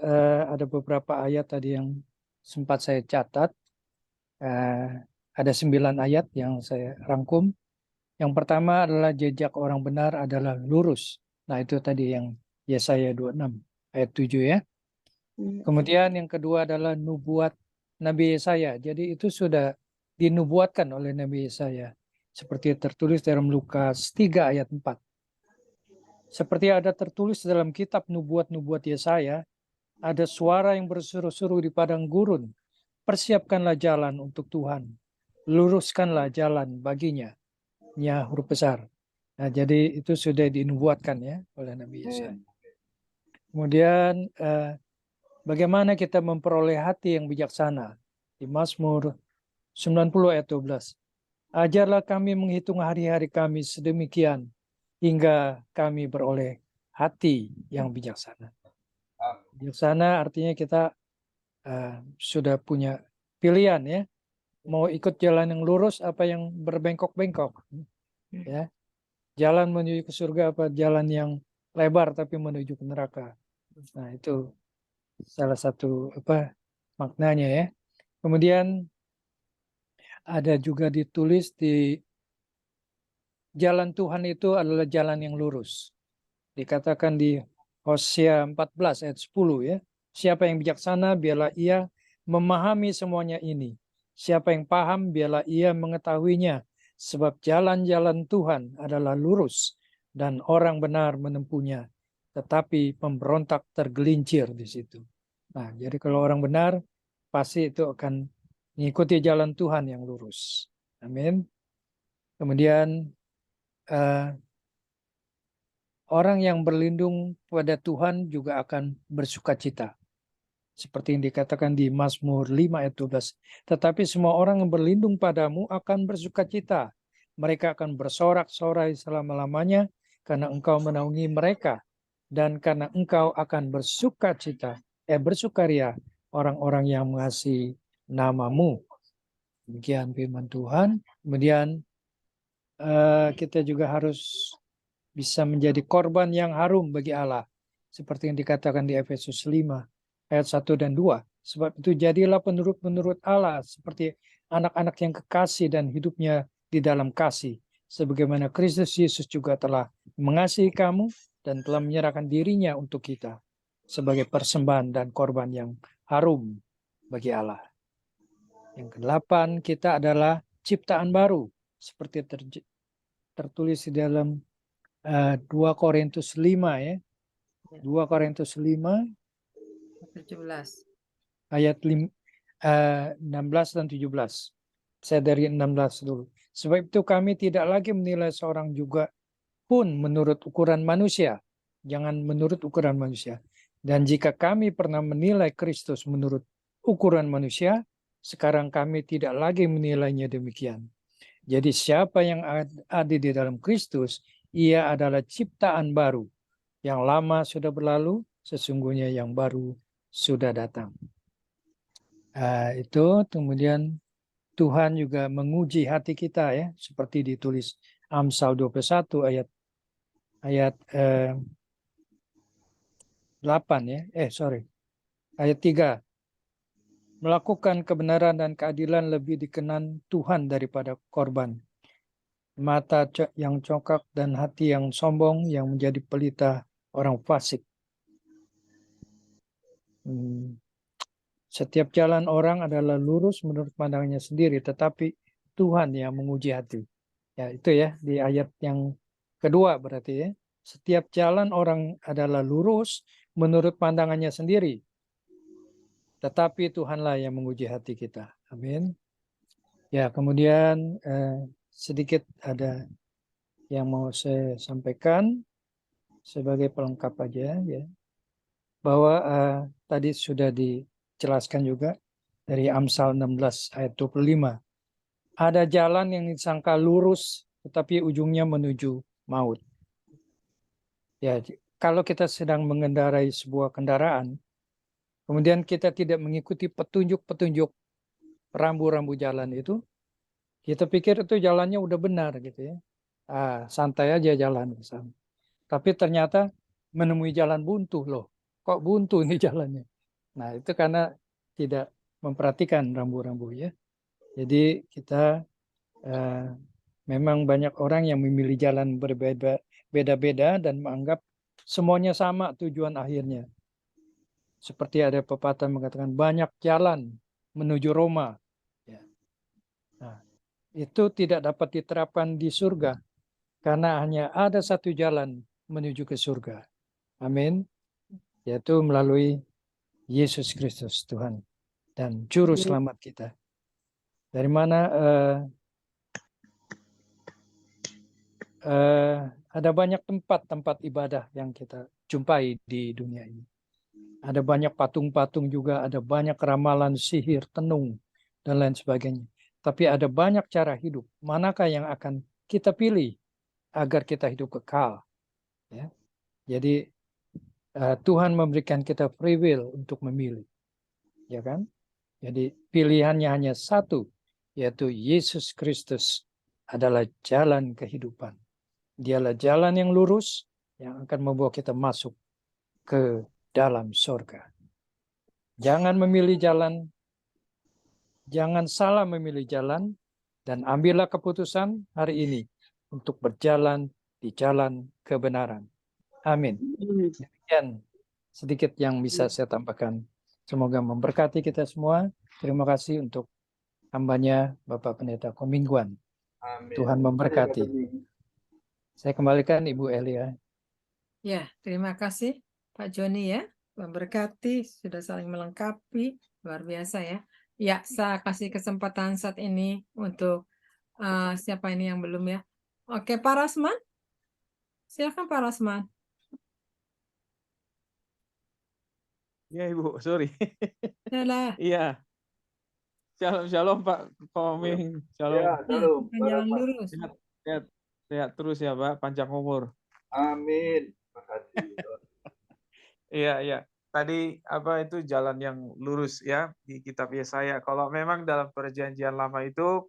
ada beberapa ayat tadi yang sempat saya catat. Ada 9 ayat yang saya rangkum. Yang pertama adalah jejak orang benar adalah lurus. Nah, itu tadi yang Yesaya 26 ayat 7 ya. Kemudian yang kedua adalah nubuat Nabi Yesaya. Jadi itu sudah dinubuatkan oleh Nabi Yesaya. Seperti tertulis dalam Lukas 3 ayat 4. Seperti ada tertulis dalam kitab nubuat-nubuat Yesaya, ada suara yang berseru-seru di padang gurun. Persiapkanlah jalan untuk Tuhan. Luruskanlah jalan baginya. Ya, huruf besar. Nah, jadi itu sudah dinubuatkan ya oleh Nabi Yesaya. Kemudian bagaimana kita memperoleh hati yang bijaksana? Di Mazmur 90 ayat 12. Ajarlah kami menghitung hari-hari kami sedemikian hingga kami beroleh hati yang bijaksana. Bijaksana artinya kita sudah punya pilihan ya. Mau ikut jalan yang lurus apa yang berbengkok-bengkok. Ya. Jalan menuju ke surga apa jalan yang lebar tapi menuju ke neraka. Nah, itu salah satu maknanya ya. Kemudian ada juga ditulis di jalan Tuhan itu adalah jalan yang lurus. Dikatakan di Hosea 14 ayat 10 ya. Siapa yang bijaksana biarlah ia memahami semuanya ini. Siapa yang paham biarlah ia mengetahuinya. Sebab jalan-jalan Tuhan adalah lurus dan orang benar menempuhnya. Tetapi pemberontak tergelincir di situ. Nah, jadi kalau orang benar pasti itu akan mengikuti jalan Tuhan yang lurus. Amin. Kemudian orang yang berlindung pada Tuhan juga akan bersukacita. Seperti yang dikatakan di Mazmur 5 ayat 12. Tetapi semua orang yang berlindung padamu akan bersukacita. Mereka akan bersorak-sorai selama-lamanya karena engkau menaungi mereka. Dan karena engkau akan bersukaria orang-orang yang mengasihi namamu. Demikian firman Tuhan. Kemudian kita juga harus bisa menjadi korban yang harum bagi Allah. Seperti yang dikatakan di Efesus 5 ayat 1 dan 2. Sebab itu jadilah penurut-penurut Allah seperti anak-anak yang kekasih dan hidupnya di dalam kasih. Sebagaimana Kristus Yesus juga telah mengasihi kamu dan telah menyerahkan dirinya untuk kita sebagai persembahan dan korban yang harum bagi Allah. Yang ke-8, kita adalah ciptaan baru. Seperti tertulis di dalam 2 Korintus 5 ya. 2 Korintus 5 17. ayat 16 dan 17. Saya dari 16 dulu. Sebab itu kami tidak lagi menilai seorang juga pun menurut ukuran manusia. Jangan menurut ukuran manusia. Dan jika kami pernah menilai Kristus menurut ukuran manusia, sekarang kami tidak lagi menilainya demikian. Jadi siapa yang ada di dalam Kristus, ia adalah ciptaan baru. Yang lama sudah berlalu, sesungguhnya yang baru sudah datang. Itu kemudian Tuhan juga menguji hati kita ya, seperti ditulis Amsal 21 ayat 8 ya. Ayat 3. Melakukan kebenaran dan keadilan lebih dikenan Tuhan daripada korban. Mata yang congkak dan hati yang sombong yang menjadi pelita orang fasik. Setiap jalan orang adalah lurus menurut pandangannya sendiri, tetapi Tuhan yang menguji hati. Ya, itu ya di ayat yang kedua berarti ya. Setiap jalan orang adalah lurus menurut pandangannya sendiri, tetapi Tuhanlah yang menguji hati kita. Amin. Ya, kemudian sedikit ada yang mau saya sampaikan sebagai pelengkap aja ya. Bahwa tadi sudah dijelaskan juga dari Amsal 16 ayat 25. Ada jalan yang disangka lurus tetapi ujungnya menuju maut. Ya, kalau kita sedang mengendarai sebuah kendaraan, kemudian kita tidak mengikuti petunjuk-petunjuk rambu-rambu jalan itu, kita pikir itu jalannya udah benar gitu ya. Santai aja jalan ke sana. Tapi ternyata menemui jalan buntu loh. Kok buntu ini jalannya? Nah, itu karena tidak memperhatikan rambu-rambu ya. Jadi kita memang banyak orang yang memilih jalan berbeda-beda dan menganggap semuanya sama tujuan akhirnya. Seperti ada pepatah mengatakan banyak jalan menuju Roma. Ya. Nah, itu tidak dapat diterapkan di surga karena hanya ada satu jalan menuju ke surga. Amin. Yaitu melalui Yesus Kristus Tuhan dan Juru Selamat kita. Dari mana ada banyak tempat-tempat ibadah yang kita jumpai di dunia ini. Ada banyak patung-patung juga, ada banyak ramalan, sihir, tenung, dan lain sebagainya. Tapi ada banyak cara hidup. Manakah yang akan kita pilih agar kita hidup kekal? Ya. Jadi Tuhan memberikan kita free will untuk memilih. Ya kan? Jadi pilihannya hanya satu, yaitu Yesus Kristus adalah jalan kehidupan. Dialah jalan yang lurus yang akan membawa kita masuk ke dalam surga. Jangan memilih jalan, jangan salah memilih jalan, dan ambillah keputusan hari ini untuk berjalan di jalan kebenaran. Amin. Demikian sedikit yang bisa saya tambahkan. Semoga memberkati kita semua. Terima kasih untuk hambanya Bapak Pendeta Komingguan. Amin. Tuhan memberkati. Saya kembalikan Ibu Elia. Ya, terima kasih Pak Joni ya. Memberkati, sudah saling melengkapi, luar biasa ya. Ya, saya kasih kesempatan saat ini untuk siapa ini yang belum ya. Oke, Pak Rasman. Silakan Pak Rasman. Ya Ibu, sorry. Yalah. Iya. Shalom Pak Koming. Shalom. Ya, shalom. Jalan lurus. Sehat terus ya Pak, panjang umur. Amin. Makasih. Iya. Tadi apa itu jalan yang lurus ya di kitab Yesaya. Kalau memang dalam perjanjian lama itu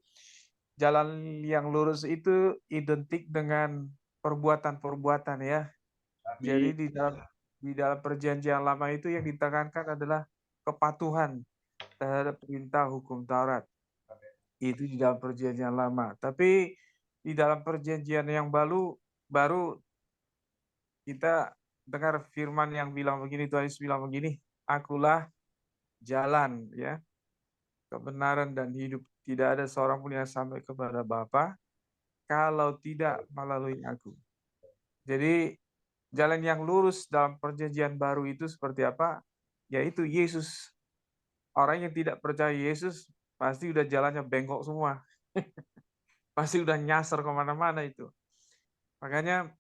jalan yang lurus itu identik dengan perbuatan-perbuatan ya. Amin. Jadi di dalam perjanjian lama itu yang ditekankan adalah kepatuhan terhadap perintah hukum Taurat. Itu di dalam perjanjian lama. Tapi di dalam perjanjian yang baru kita dengar firman yang bilang begini, Tuhan Yesus bilang begini, akulah jalan ya, kebenaran dan hidup. Tidak ada seorang pun yang sampai kepada Bapa kalau tidak melalui aku. Jadi jalan yang lurus dalam perjanjian baru itu seperti apa? Yaitu Yesus. Orang yang tidak percaya Yesus pasti udah jalannya bengkok semua. Pasti udah nyasar kemana-mana itu. Makanya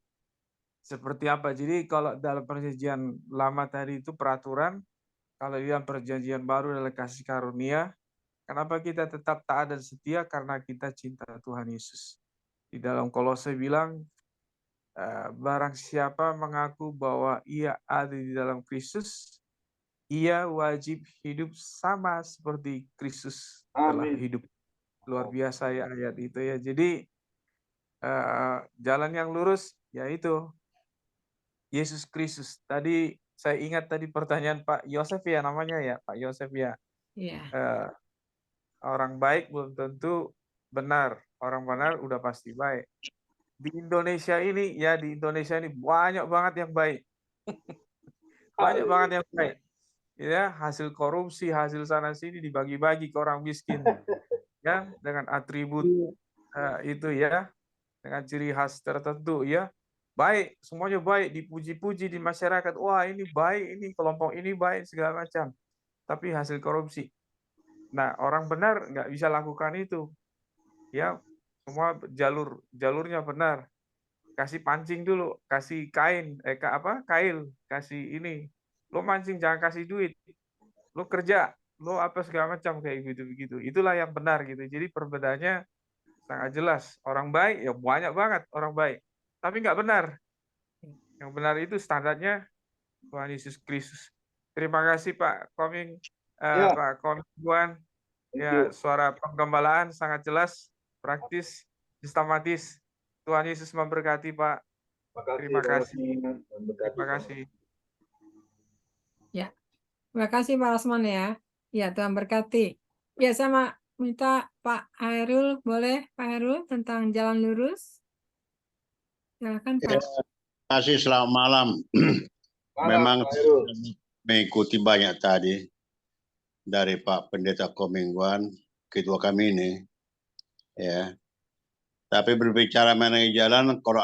seperti apa? Jadi kalau dalam perjanjian lama tadi itu peraturan, kalau dalam perjanjian baru adalah kasih karunia. Kenapa kita tetap taat dan setia? Karena kita cinta Tuhan Yesus. Di dalam Kolose bilang, barang siapa mengaku bahwa ia ada di dalam Kristus, ia wajib hidup sama seperti Kristus telah hidup. Luar biasa ya ayat itu ya. Jadi jalan yang lurus yaitu Yesus Kristus. Tadi saya ingat tadi pertanyaan Pak Yosef ya namanya ya, Pak Yosef ya. Iya. Orang baik belum tentu benar. Orang benar udah pasti baik. Di Indonesia ini banyak banget yang baik. Banyak banget yang baik. Ya, hasil korupsi, hasil sana sini dibagi-bagi ke orang miskin. Ya, dengan atribut itu ya, dengan ciri khas tertentu ya. Baik, semuanya baik, dipuji-puji di masyarakat. Wah, ini baik, ini kelompok ini baik segala macam. Tapi hasil korupsi. Nah, orang benar nggak bisa lakukan itu. Ya, semua jalurnya benar. Kasih pancing dulu, kasih kain, kail, kasih ini. Lo mancing jangan kasih duit. Lo kerja, lo apa segala macam kayak gitu-begitu. Itulah yang benar gitu. Jadi perbedaannya sangat jelas. Orang baik ya banyak banget orang baik. Tapi nggak benar. Yang benar itu standarnya Tuhan Yesus Kristus. Terima kasih Pak Koming, Pak Komingguan. Ya, suara penggembalaan sangat jelas, praktis, sistematis. Tuhan Yesus memberkati Pak. Terima kasih. Terima kasih. Ya, terima kasih Pak Rasman ya. Ya, Tuhan berkati. Ya, sama minta Pak Hairul, boleh Pak Hairul tentang jalan lurus? Silakan Pak. Terima kasih, selamat malam. Memang mengikuti banyak tadi dari Pak Pendeta Komingguan, ketua kami ini, ya. Tapi berbicara mengenai jalan, kalau